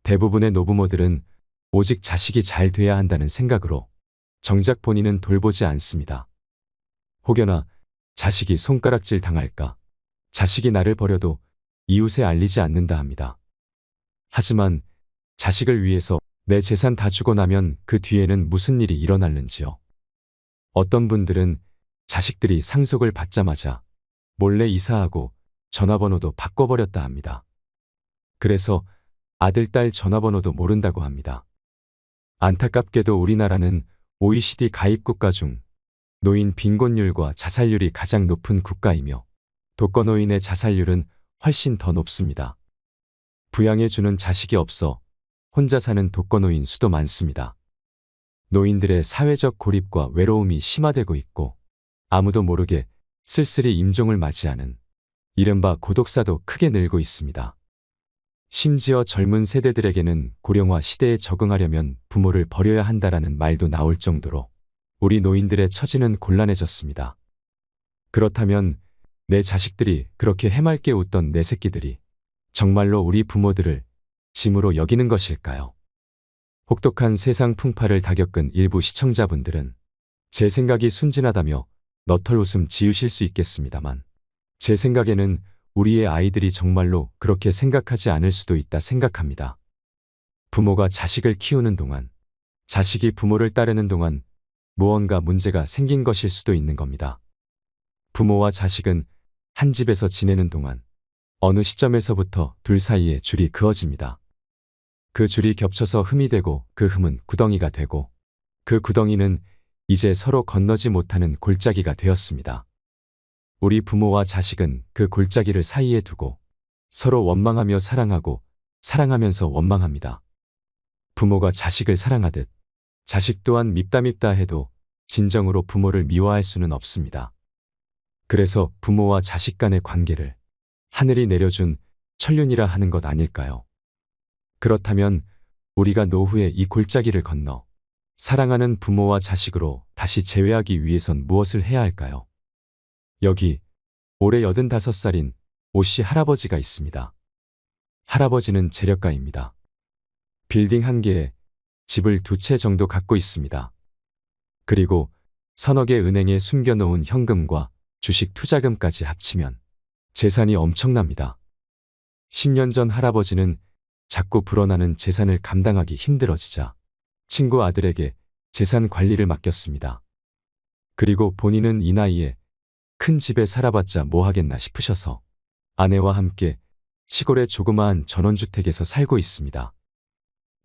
대부분의 노부모들은 오직 자식이 잘 돼야 한다는 생각으로 정작 본인은 돌보지 않습니다. 혹여나 자식이 손가락질 당할까, 자식이 나를 버려도 이웃에 알리지 않는다 합니다. 하지만 자식을 위해서 내 재산 다 주고 나면 그 뒤에는 무슨 일이 일어날는지요. 어떤 분들은 자식들이 상속을 받자마자 몰래 이사하고 전화번호도 바꿔버렸다 합니다. 그래서 아들, 딸 전화번호도 모른다고 합니다. 안타깝게도 우리나라는 OECD 가입국가 중 노인 빈곤율과 자살률이 가장 높은 국가이며 독거노인의 자살률은 훨씬 더 높습니다. 부양해주는 자식이 없어 혼자 사는 독거노인 수도 많습니다. 노인들의 사회적 고립과 외로움이 심화되고 있고 아무도 모르게 쓸쓸히 임종을 맞이하는 이른바 고독사도 크게 늘고 있습니다. 심지어 젊은 세대들에게는 고령화 시대에 적응하려면 부모를 버려야 한다라는 말도 나올 정도로 우리 노인들의 처지는 곤란해졌습니다. 그렇다면 내 자식들이 그렇게 해맑게 웃던 내 새끼들이 정말로 우리 부모들을 짐으로 여기는 것일까요? 혹독한 세상 풍파를 다 겪은 일부 시청자분들은 제 생각이 순진하다며 너털 웃음 지으실 수 있겠습니다만 제 생각에는 우리의 아이들이 정말로 그렇게 생각하지 않을 수도 있다 생각합니다. 부모가 자식을 키우는 동안, 자식이 부모를 따르는 동안 무언가 문제가 생긴 것일 수도 있는 겁니다. 부모와 자식은 한 집에서 지내는 동안 어느 시점에서부터 둘 사이에 줄이 그어집니다. 그 줄이 겹쳐서 흠이 되고 그 흠은 구덩이가 되고 그 구덩이는 이제 서로 건너지 못하는 골짜기가 되었습니다. 우리 부모와 자식은 그 골짜기를 사이에 두고 서로 원망하며 사랑하고 사랑하면서 원망합니다. 부모가 자식을 사랑하듯 자식 또한 밉다 해도 진정으로 부모를 미워할 수는 없습니다. 그래서 부모와 자식 간의 관계를 하늘이 내려준 천륜이라 하는 것 아닐까요? 그렇다면 우리가 노후에 이 골짜기를 건너 사랑하는 부모와 자식으로 다시 재회하기 위해선 무엇을 해야 할까요? 여기 올해 85살인 오씨 할아버지가 있습니다. 할아버지는 재력가입니다. 빌딩 한 개에 집을 2채 정도 갖고 있습니다. 그리고 서너 개 은행에 숨겨놓은 현금과 주식 투자금까지 합치면 재산이 엄청납니다. 10년 전 할아버지는 자꾸 불어나는 재산을 감당하기 힘들어지자 친구 아들에게 재산 관리를 맡겼습니다. 그리고 본인은 이 나이에 큰 집에 살아봤자 뭐 하겠나 싶으셔서 아내와 함께 시골의 조그마한 전원주택에서 살고 있습니다.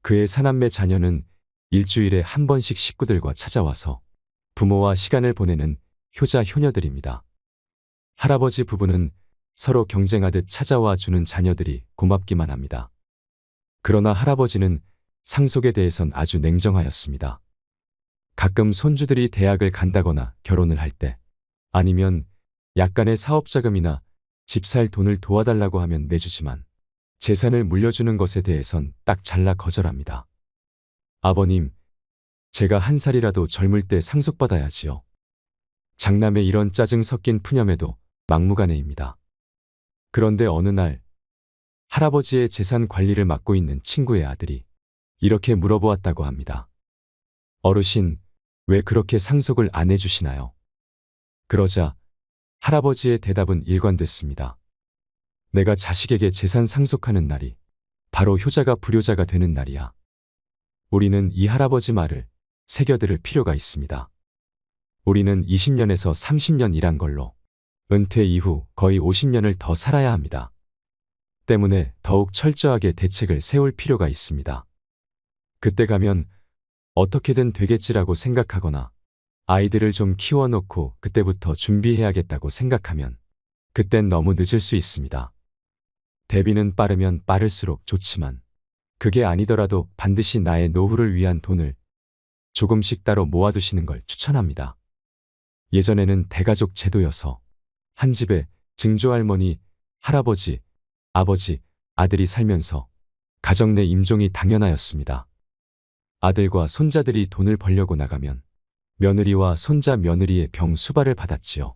그의 사남매 자녀는 일주일에 한 번씩 식구들과 찾아와서 부모와 시간을 보내는 효자 효녀들입니다. 할아버지 부부는 서로 경쟁하듯 찾아와 주는 자녀들이 고맙기만 합니다. 그러나 할아버지는 상속에 대해선 아주 냉정하였습니다. 가끔 손주들이 대학을 간다거나 결혼을 할 때 아니면 약간의 사업자금이나 집 살 돈을 도와달라고 하면 내주지만 재산을 물려주는 것에 대해선 딱 잘라 거절합니다. 아버님, 제가 한 살이라도 젊을 때 상속받아야지요. 장남의 이런 짜증 섞인 푸념에도 막무가내입니다. 그런데 어느 날 할아버지의 재산 관리를 맡고 있는 친구의 아들이 이렇게 물어보았다고 합니다. 어르신, 왜 그렇게 상속을 안 해주시나요? 그러자 할아버지의 대답은 일관됐습니다. 내가 자식에게 재산 상속하는 날이 바로 효자가 불효자가 되는 날이야. 우리는 이 할아버지 말을 새겨들을 필요가 있습니다. 우리는 20년에서 30년 일한 걸로 은퇴 이후 거의 50년을 더 살아야 합니다. 때문에 더욱 철저하게 대책을 세울 필요가 있습니다. 그때 가면 어떻게든 되겠지라고 생각하거나 아이들을 좀 키워놓고 그때부터 준비해야겠다고 생각하면 그땐 너무 늦을 수 있습니다. 대비는 빠르면 빠를수록 좋지만 그게 아니더라도 반드시 나의 노후를 위한 돈을 조금씩 따로 모아두시는 걸 추천합니다. 예전에는 대가족 제도여서 한 집에 증조할머니, 할아버지, 아버지, 아들이 살면서 가정 내 임종이 당연하였습니다. 아들과 손자들이 돈을 벌려고 나가면 며느리와 손자 며느리의 병 수발을 받았지요.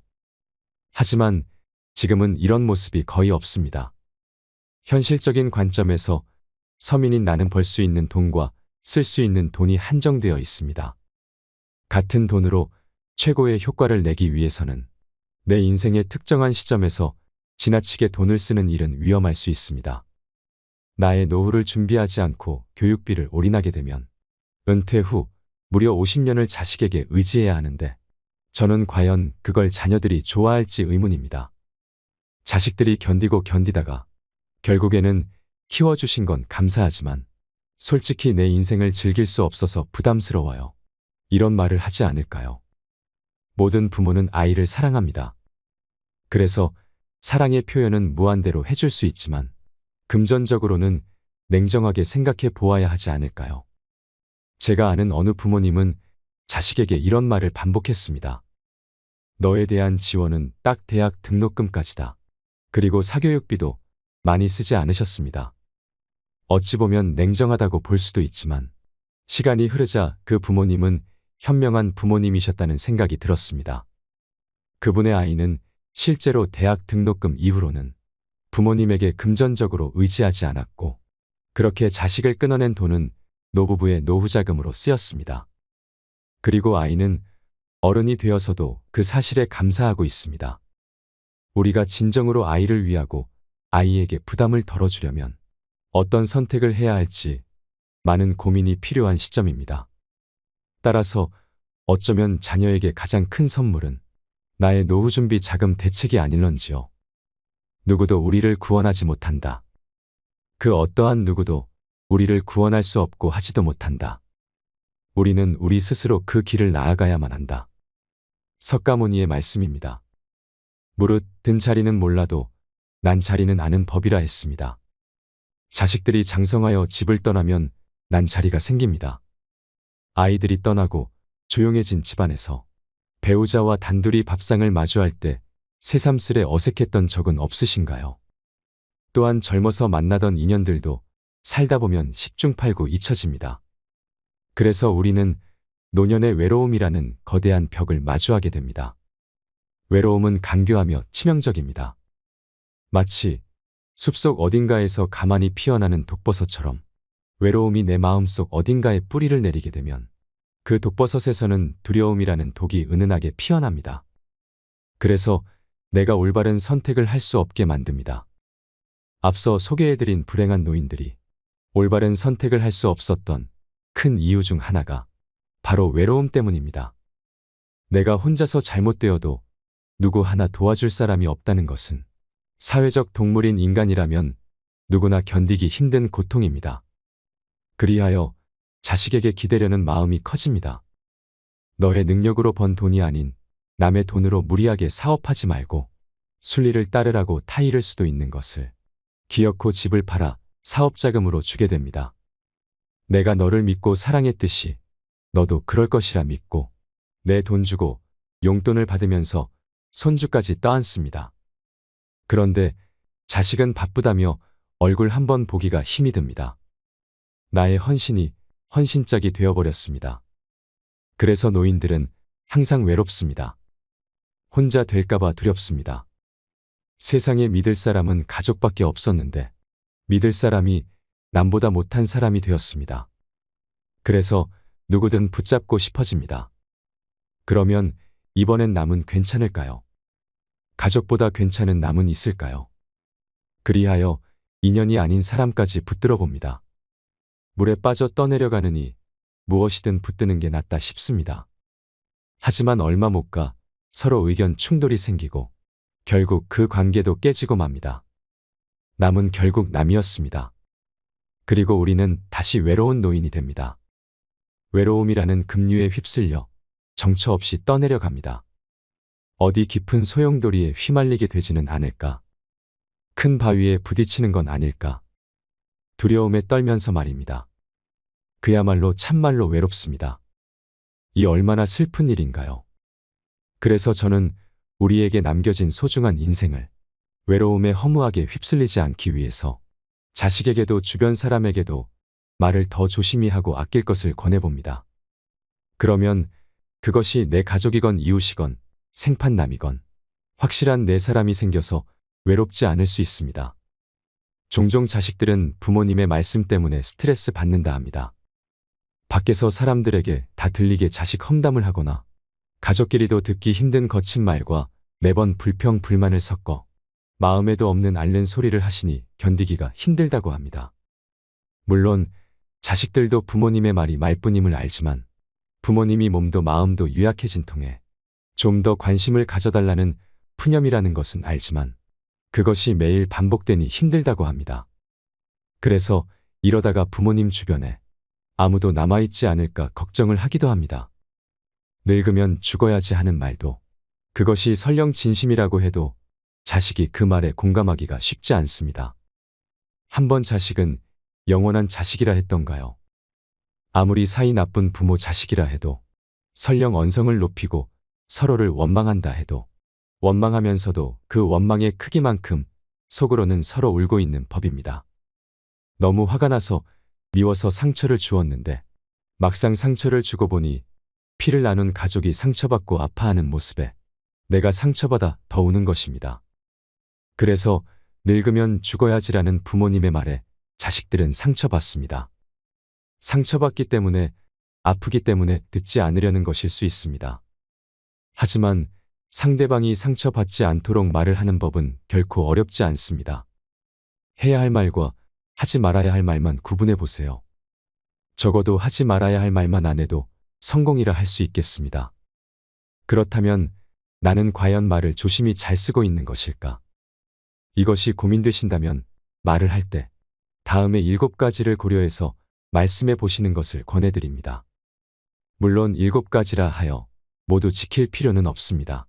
하지만 지금은 이런 모습이 거의 없습니다. 현실적인 관점에서 서민인 나는 벌 수 있는 돈과 쓸 수 있는 돈이 한정되어 있습니다. 같은 돈으로 최고의 효과를 내기 위해서는 내 인생의 특정한 시점에서 지나치게 돈을 쓰는 일은 위험할 수 있습니다. 나의 노후를 준비하지 않고 교육비를 올인하게 되면 은퇴 후 무려 50년을 자식에게 의지해야 하는데 저는 과연 그걸 자녀들이 좋아할지 의문입니다. 자식들이 견디고 견디다가 결국에는 키워주신 건 감사하지만 솔직히 내 인생을 즐길 수 없어서 부담스러워요. 이런 말을 하지 않을까요? 모든 부모는 아이를 사랑합니다. 그래서 사랑의 표현은 무한대로 해줄 수 있지만 금전적으로는 냉정하게 생각해 보아야 하지 않을까요? 제가 아는 어느 부모님은 자식에게 이런 말을 반복했습니다. 너에 대한 지원은 딱 대학 등록금까지다. 그리고 사교육비도 많이 쓰지 않으셨습니다. 어찌 보면 냉정하다고 볼 수도 있지만 시간이 흐르자 그 부모님은 현명한 부모님이셨다는 생각이 들었습니다. 그분의 아이는 실제로 대학 등록금 이후로는 부모님에게 금전적으로 의지하지 않았고 그렇게 자식을 끊어낸 돈은 노부부의 노후자금으로 쓰였습니다. 그리고 아이는 어른이 되어서도 그 사실에 감사하고 있습니다. 우리가 진정으로 아이를 위하고 아이에게 부담을 덜어주려면 어떤 선택을 해야 할지 많은 고민이 필요한 시점입니다. 따라서 어쩌면 자녀에게 가장 큰 선물은 나의 노후 준비 자금 대책이 아닐런지요. 누구도 우리를 구원하지 못한다. 그 어떠한 누구도 우리를 구원할 수 없고 하지도 못한다. 우리는 우리 스스로 그 길을 나아가야만 한다. 석가모니의 말씀입니다. 무릇 든 자리는 몰라도 난 자리는 아는 법이라 했습니다. 자식들이 장성하여 집을 떠나면 난 자리가 생깁니다. 아이들이 떠나고 조용해진 집안에서 배우자와 단둘이 밥상을 마주할 때 새삼스레 어색했던 적은 없으신가요? 또한 젊어서 만나던 인연들도 살다 보면 10중 8구 잊혀집니다. 그래서 우리는 노년의 외로움이라는 거대한 벽을 마주하게 됩니다. 외로움은 간교하며 치명적입니다. 마치 숲속 어딘가에서 가만히 피어나는 독버섯처럼 외로움이 내 마음속 어딘가에 뿌리를 내리게 되면 그 독버섯에서는 두려움이라는 독이 은은하게 피어납니다. 그래서 내가 올바른 선택을 할 수 없게 만듭니다. 앞서 소개해드린 불행한 노인들이 올바른 선택을 할 수 없었던 큰 이유 중 하나가 바로 외로움 때문입니다. 내가 혼자서 잘못되어도 누구 하나 도와줄 사람이 없다는 것은 사회적 동물인 인간이라면 누구나 견디기 힘든 고통입니다. 그리하여 자식에게 기대려는 마음이 커집니다. 너의 능력으로 번 돈이 아닌 남의 돈으로 무리하게 사업하지 말고 순리를 따르라고 타이를 수도 있는 것을 기어코 집을 팔아 사업자금으로 주게 됩니다. 내가 너를 믿고 사랑했듯이 너도 그럴 것이라 믿고 내 돈 주고 용돈을 받으면서 손주까지 떠안습니다. 그런데 자식은 바쁘다며 얼굴 한번 보기가 힘이 듭니다. 나의 헌신이 헌신짝이 되어버렸습니다. 그래서 노인들은 항상 외롭습니다. 혼자 될까봐 두렵습니다. 세상에 믿을 사람은 가족밖에 없었는데 믿을 사람이 남보다 못한 사람이 되었습니다. 그래서 누구든 붙잡고 싶어집니다. 그러면 이번엔 남은 괜찮을까요? 가족보다 괜찮은 남은 있을까요? 그리하여 인연이 아닌 사람까지 붙들어 봅니다. 물에 빠져 떠내려가느니 무엇이든 붙드는 게 낫다 싶습니다. 하지만 얼마 못 가 서로 의견 충돌이 생기고 결국 그 관계도 깨지고 맙니다. 남은 결국 남이었습니다. 그리고 우리는 다시 외로운 노인이 됩니다. 외로움이라는 급류에 휩쓸려 정처 없이 떠내려갑니다. 어디 깊은 소용돌이에 휘말리게 되지는 않을까? 큰 바위에 부딪히는 건 아닐까? 두려움에 떨면서 말입니다. 그야말로 참말로 외롭습니다. 이 얼마나 슬픈 일인가요? 그래서 저는 우리에게 남겨진 소중한 인생을 외로움에 허무하게 휩쓸리지 않기 위해서 자식에게도 주변 사람에게도 말을 더 조심히 하고 아낄 것을 권해봅니다. 그러면 그것이 내 가족이건 이웃이건 생판남이건 확실한 내 사람이 생겨서 외롭지 않을 수 있습니다. 종종 자식들은 부모님의 말씀 때문에 스트레스 받는다 합니다. 밖에서 사람들에게 다 들리게 자식 험담을 하거나 가족끼리도 듣기 힘든 거친 말과 매번 불평 불만을 섞어 마음에도 없는 앓는 소리를 하시니 견디기가 힘들다고 합니다. 물론 자식들도 부모님의 말이 말뿐임을 알지만 부모님이 몸도 마음도 유약해진 통에 좀 더 관심을 가져달라는 푸념이라는 것은 알지만 그것이 매일 반복되니 힘들다고 합니다. 그래서 이러다가 부모님 주변에 아무도 남아있지 않을까 걱정을 하기도 합니다. 늙으면 죽어야지 하는 말도 그것이 설령 진심이라고 해도 자식이 그 말에 공감하기가 쉽지 않습니다. 한번 자식은 영원한 자식이라 했던가요? 아무리 사이 나쁜 부모 자식이라 해도 설령 언성을 높이고 서로를 원망한다 해도 원망하면서도 그 원망의 크기만큼 속으로는 서로 울고 있는 법입니다. 너무 화가 나서 미워서 상처를 주었는데 막상 상처를 주고 보니 피를 나눈 가족이 상처받고 아파하는 모습에 내가 상처받아 더 우는 것입니다. 그래서 늙으면 죽어야지라는 부모님의 말에 자식들은 상처받습니다. 상처받기 때문에 아프기 때문에 듣지 않으려는 것일 수 있습니다. 하지만 상대방이 상처받지 않도록 말을 하는 법은 결코 어렵지 않습니다. 해야 할 말과 하지 말아야 할 말만 구분해 보세요. 적어도 하지 말아야 할 말만 안 해도 성공이라 할 수 있겠습니다. 그렇다면 나는 과연 말을 조심히 잘 쓰고 있는 것일까? 이것이 고민되신다면 말을 할 때 다음의 7가지를 고려해서 말씀해 보시는 것을 권해드립니다. 물론 7가지라 하여 모두 지킬 필요는 없습니다.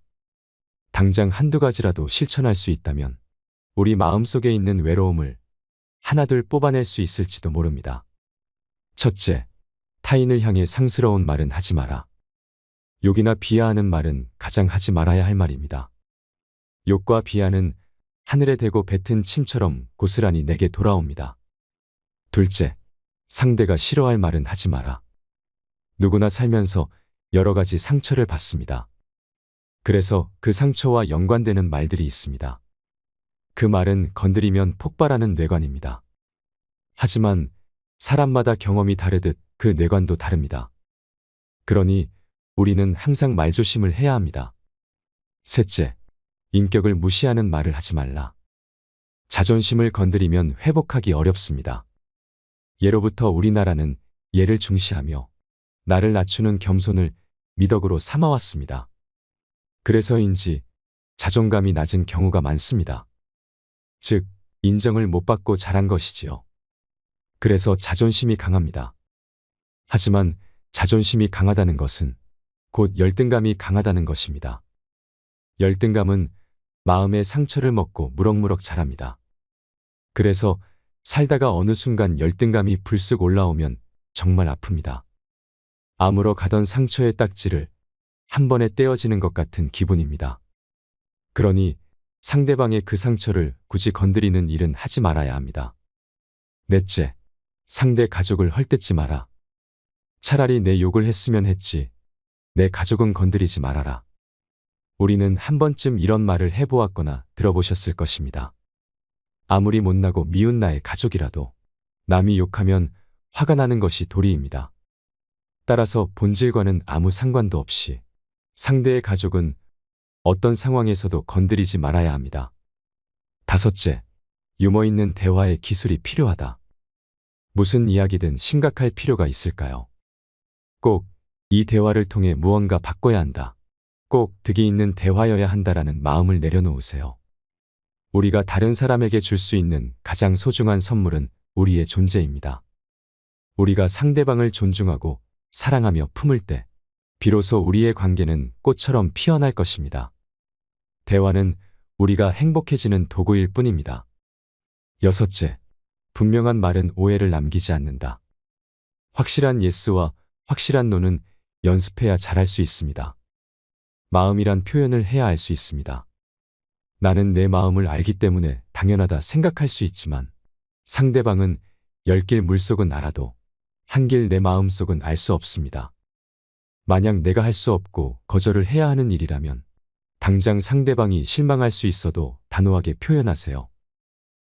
당장 한두 가지라도 실천할 수 있다면 우리 마음속에 있는 외로움을 하나둘 뽑아낼 수 있을지도 모릅니다. 첫째, 타인을 향해 상스러운 말은 하지 마라. 욕이나 비하하는 말은 가장 하지 말아야 할 말입니다. 욕과 비하는 하늘에 대고 뱉은 침처럼 고스란히 내게 돌아옵니다. 둘째, 상대가 싫어할 말은 하지 마라. 누구나 살면서 여러 가지 상처를 받습니다. 그래서 그 상처와 연관되는 말들이 있습니다. 그 말은 건드리면 폭발하는 뇌관입니다. 하지만 사람마다 경험이 다르듯 그 뇌관도 다릅니다. 그러니 우리는 항상 말조심을 해야 합니다. 셋째, 인격을 무시하는 말을 하지 말라. 자존심을 건드리면 회복하기 어렵습니다. 예로부터 우리나라는 예를 중시하며 나를 낮추는 겸손을 미덕으로 삼아왔습니다. 그래서인지 자존감이 낮은 경우가 많습니다. 즉, 인정을 못 받고 자란 것이지요. 그래서 자존심이 강합니다. 하지만 자존심이 강하다는 것은 곧 열등감이 강하다는 것입니다. 열등감은 마음의 상처를 먹고 무럭무럭 자랍니다. 그래서 살다가 어느 순간 열등감이 불쑥 올라오면 정말 아픕니다. 아물어 가던 상처의 딱지를 한 번에 떼어지는 것 같은 기분입니다. 그러니 상대방의 그 상처를 굳이 건드리는 일은 하지 말아야 합니다. 넷째, 상대 가족을 헐뜯지 마라. 차라리 내 욕을 했으면 했지. 내 가족은 건드리지 말아라. 우리는 한 번쯤 이런 말을 해보았거나 들어보셨을 것입니다. 아무리 못나고 미운 나의 가족이라도 남이 욕하면 화가 나는 것이 도리입니다. 따라서 본질과는 아무 상관도 없이 상대의 가족은 어떤 상황에서도 건드리지 말아야 합니다. 다섯째, 유머 있는 대화의 기술이 필요하다. 무슨 이야기든 심각할 필요가 있을까요? 꼭 이 대화를 통해 무언가 바꿔야 한다. 꼭 득이 있는 대화여야 한다라는 마음을 내려놓으세요. 우리가 다른 사람에게 줄 수 있는 가장 소중한 선물은 우리의 존재입니다. 우리가 상대방을 존중하고 사랑하며 품을 때 비로소 우리의 관계는 꽃처럼 피어날 것입니다. 대화는 우리가 행복해지는 도구일 뿐입니다. 여섯째, 분명한 말은 오해를 남기지 않는다. 확실한 예스와 확실한 노는 연습해야 잘할 수 있습니다. 마음이란 표현을 해야 알 수 있습니다. 나는 내 마음을 알기 때문에 당연하다 생각할 수 있지만 상대방은 10길 물속은 알아도 한길 내 마음속은 알 수 없습니다. 만약 내가 할 수 없고 거절을 해야 하는 일이라면 당장 상대방이 실망할 수 있어도 단호하게 표현하세요.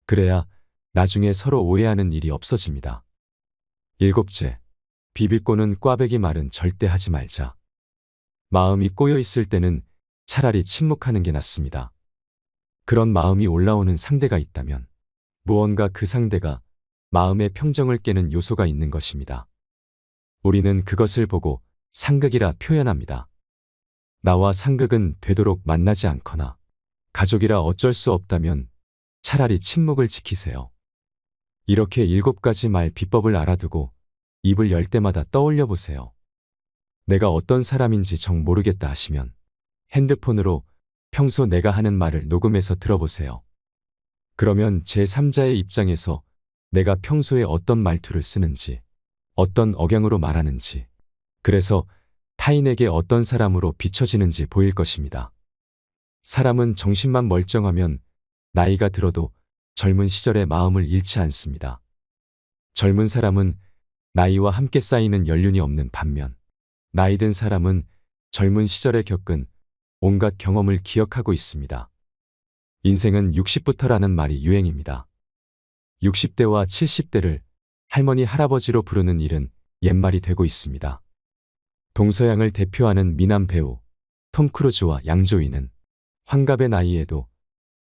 그래야 나중에 서로 오해하는 일이 없어집니다. 일곱째, 비비꼬는 꽈배기 말은 절대 하지 말자. 마음이 꼬여 있을 때는 차라리 침묵하는 게 낫습니다. 그런 마음이 올라오는 상대가 있다면 무언가 그 상대가 마음의 평정을 깨는 요소가 있는 것입니다. 우리는 그것을 보고 상극이라 표현합니다. 나와 상극은 되도록 만나지 않거나 가족이라 어쩔 수 없다면 차라리 침묵을 지키세요. 이렇게 7가지 말 비법을 알아두고 입을 열 때마다 떠올려 보세요. 내가 어떤 사람인지 정 모르겠다 하시면 핸드폰으로 평소 내가 하는 말을 녹음해서 들어보세요. 그러면 제3자의 입장에서 내가 평소에 어떤 말투를 쓰는지, 어떤 억양으로 말하는지, 그래서 타인에게 어떤 사람으로 비춰지는지 보일 것입니다. 사람은 정신만 멀쩡하면 나이가 들어도 젊은 시절의 마음을 잃지 않습니다. 젊은 사람은 나이와 함께 쌓이는 연륜이 없는 반면 나이 든 사람은 젊은 시절에 겪은 온갖 경험을 기억하고 있습니다. 인생은 60부터라는 말이 유행입니다. 60대와 70대를 할머니 할아버지로 부르는 일은 옛말이 되고 있습니다. 동서양을 대표하는 미남 배우 톰 크루즈와 양조위는 환갑의 나이에도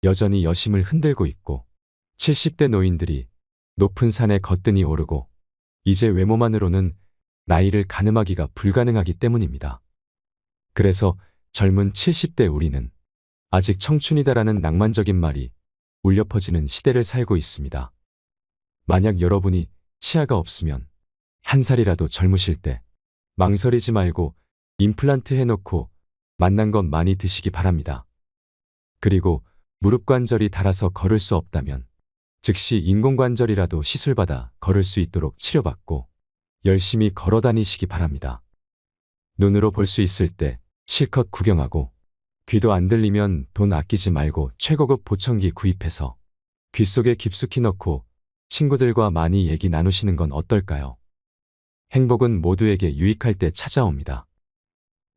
여전히 여심을 흔들고 있고 70대 노인들이 높은 산에 거뜬히 오르고 이제 외모만으로는 나이를 가늠하기가 불가능하기 때문입니다. 그래서 젊은 70대 우리는 아직 청춘이다라는 낭만적인 말이 울려 퍼지는 시대를 살고 있습니다. 만약 여러분이 치아가 없으면 한 살이라도 젊으실 때 망설이지 말고 임플란트 해놓고 맛난 것 많이 드시기 바랍니다. 그리고 무릎 관절이 닳아서 걸을 수 없다면 즉시 인공관절이라도 시술받아 걸을 수 있도록 치료받고 열심히 걸어 다니시기 바랍니다. 눈으로 볼 수 있을 때 실컷 구경하고 귀도 안 들리면 돈 아끼지 말고 최고급 보청기 구입해서 귀 속에 깊숙이 넣고 친구들과 많이 얘기 나누시는 건 어떨까요? 행복은 모두에게 유익할 때 찾아옵니다.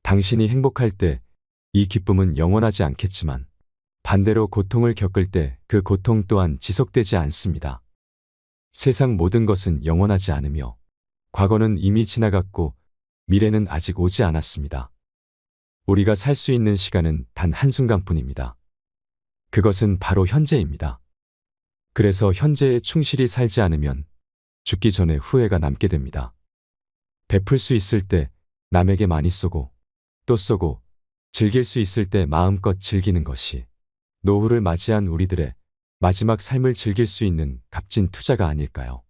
당신이 행복할 때 이 기쁨은 영원하지 않겠지만 반대로 고통을 겪을 때 그 고통 또한 지속되지 않습니다. 세상 모든 것은 영원하지 않으며 과거는 이미 지나갔고 미래는 아직 오지 않았습니다. 우리가 살 수 있는 시간은 단 한순간뿐입니다. 그것은 바로 현재입니다. 그래서 현재에 충실히 살지 않으면 죽기 전에 후회가 남게 됩니다. 베풀 수 있을 때 남에게 많이 쏘고 또 쏘고 즐길 수 있을 때 마음껏 즐기는 것이 노후를 맞이한 우리들의 마지막 삶을 즐길 수 있는 값진 투자가 아닐까요?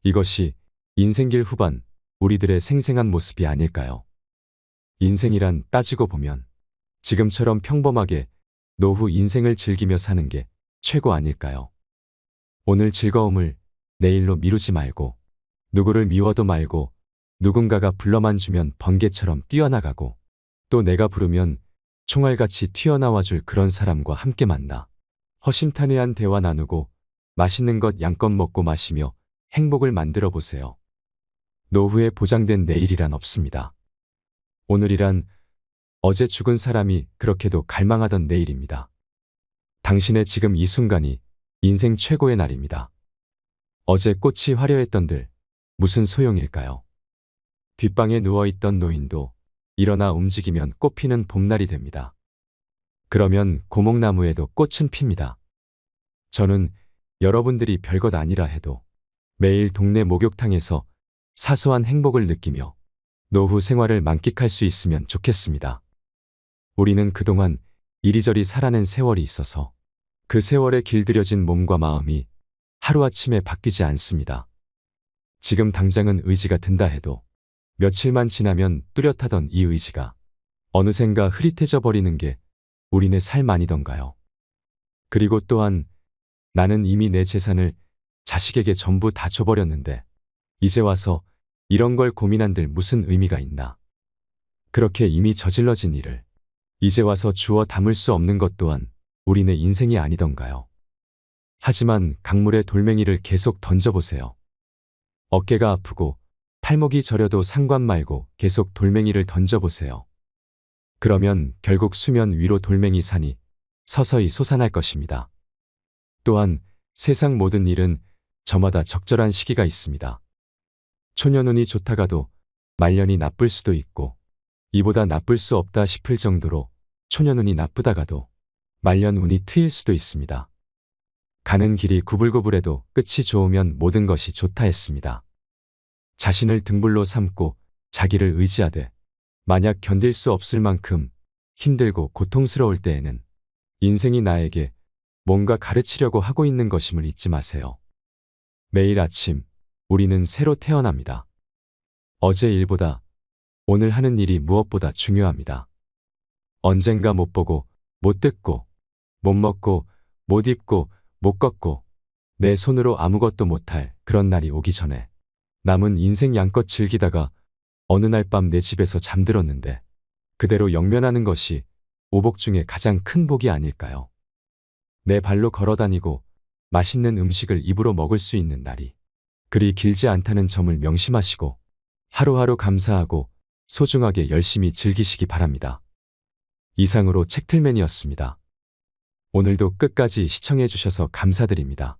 이것이 인생길 후반 우리들의 생생한 모습이 아닐까요? 인생이란 따지고 보면 지금처럼 평범하게 노후 인생을 즐기며 사는 게 최고 아닐까요? 오늘 즐거움을 내일로 미루지 말고 누구를 미워도 말고 누군가가 불러만 주면 번개처럼 뛰어나가고 또 내가 부르면 총알같이 튀어나와줄 그런 사람과 함께 만나 허심탄회한 대화 나누고 맛있는 것 양껏 먹고 마시며 행복을 만들어 보세요. 노후에 보장된 내일이란 없습니다. 오늘이란 어제 죽은 사람이 그렇게도 갈망하던 내일입니다. 당신의 지금 이 순간이 인생 최고의 날입니다. 어제 꽃이 화려했던들 무슨 소용일까요? 뒷방에 누워있던 노인도 일어나 움직이면 꽃피는 봄날이 됩니다. 그러면 고목나무에도 꽃은 핍니다. 저는 여러분들이 별것 아니라 해도 매일 동네 목욕탕에서 사소한 행복을 느끼며 노후 생활을 만끽할 수 있으면 좋겠습니다. 우리는 그동안 이리저리 살아낸 세월이 있어서 그 세월에 길들여진 몸과 마음이 하루아침에 바뀌지 않습니다. 지금 당장은 의지가 든다 해도 며칠만 지나면 뚜렷하던 이 의지가 어느샌가 흐릿해져 버리는 게 우리네 삶 아니던가요? 그리고 또한 나는 이미 내 재산을 자식에게 전부 다 줘버렸는데 이제 와서 이런 걸 고민한들 무슨 의미가 있나? 그렇게 이미 저질러진 일을 이제 와서 주워 담을 수 없는 것 또한 우리네 인생이 아니던가요? 하지만 강물에 돌멩이를 계속 던져보세요. 어깨가 아프고 팔목이 저려도 상관 말고 계속 돌멩이를 던져보세요. 그러면 결국 수면 위로 돌멩이 산이 서서히 솟아날 것입니다. 또한 세상 모든 일은 저마다 적절한 시기가 있습니다. 초년운이 좋다가도 말년이 나쁠 수도 있고 이보다 나쁠 수 없다 싶을 정도로 초년운이 나쁘다가도 말년운이 트일 수도 있습니다. 가는 길이 구불구불해도 끝이 좋으면 모든 것이 좋다 했습니다. 자신을 등불로 삼고 자기를 의지하되 만약 견딜 수 없을 만큼 힘들고 고통스러울 때에는 인생이 나에게 뭔가 가르치려고 하고 있는 것임을 잊지 마세요. 매일 아침 우리는 새로 태어납니다. 어제 일보다 오늘 하는 일이 무엇보다 중요합니다. 언젠가 못 보고 못 듣고 못 먹고 못 입고 못 걷고 내 손으로 아무것도 못할 그런 날이 오기 전에 남은 인생 양껏 즐기다가 어느 날 밤 내 집에서 잠들었는데 그대로 영면하는 것이 오복 중에 가장 큰 복이 아닐까요? 내 발로 걸어다니고 맛있는 음식을 입으로 먹을 수 있는 날이 그리 길지 않다는 점을 명심하시고 하루하루 감사하고 소중하게 열심히 즐기시기 바랍니다. 이상으로 책틀맨이었습니다. 오늘도 끝까지 시청해 주셔서 감사드립니다.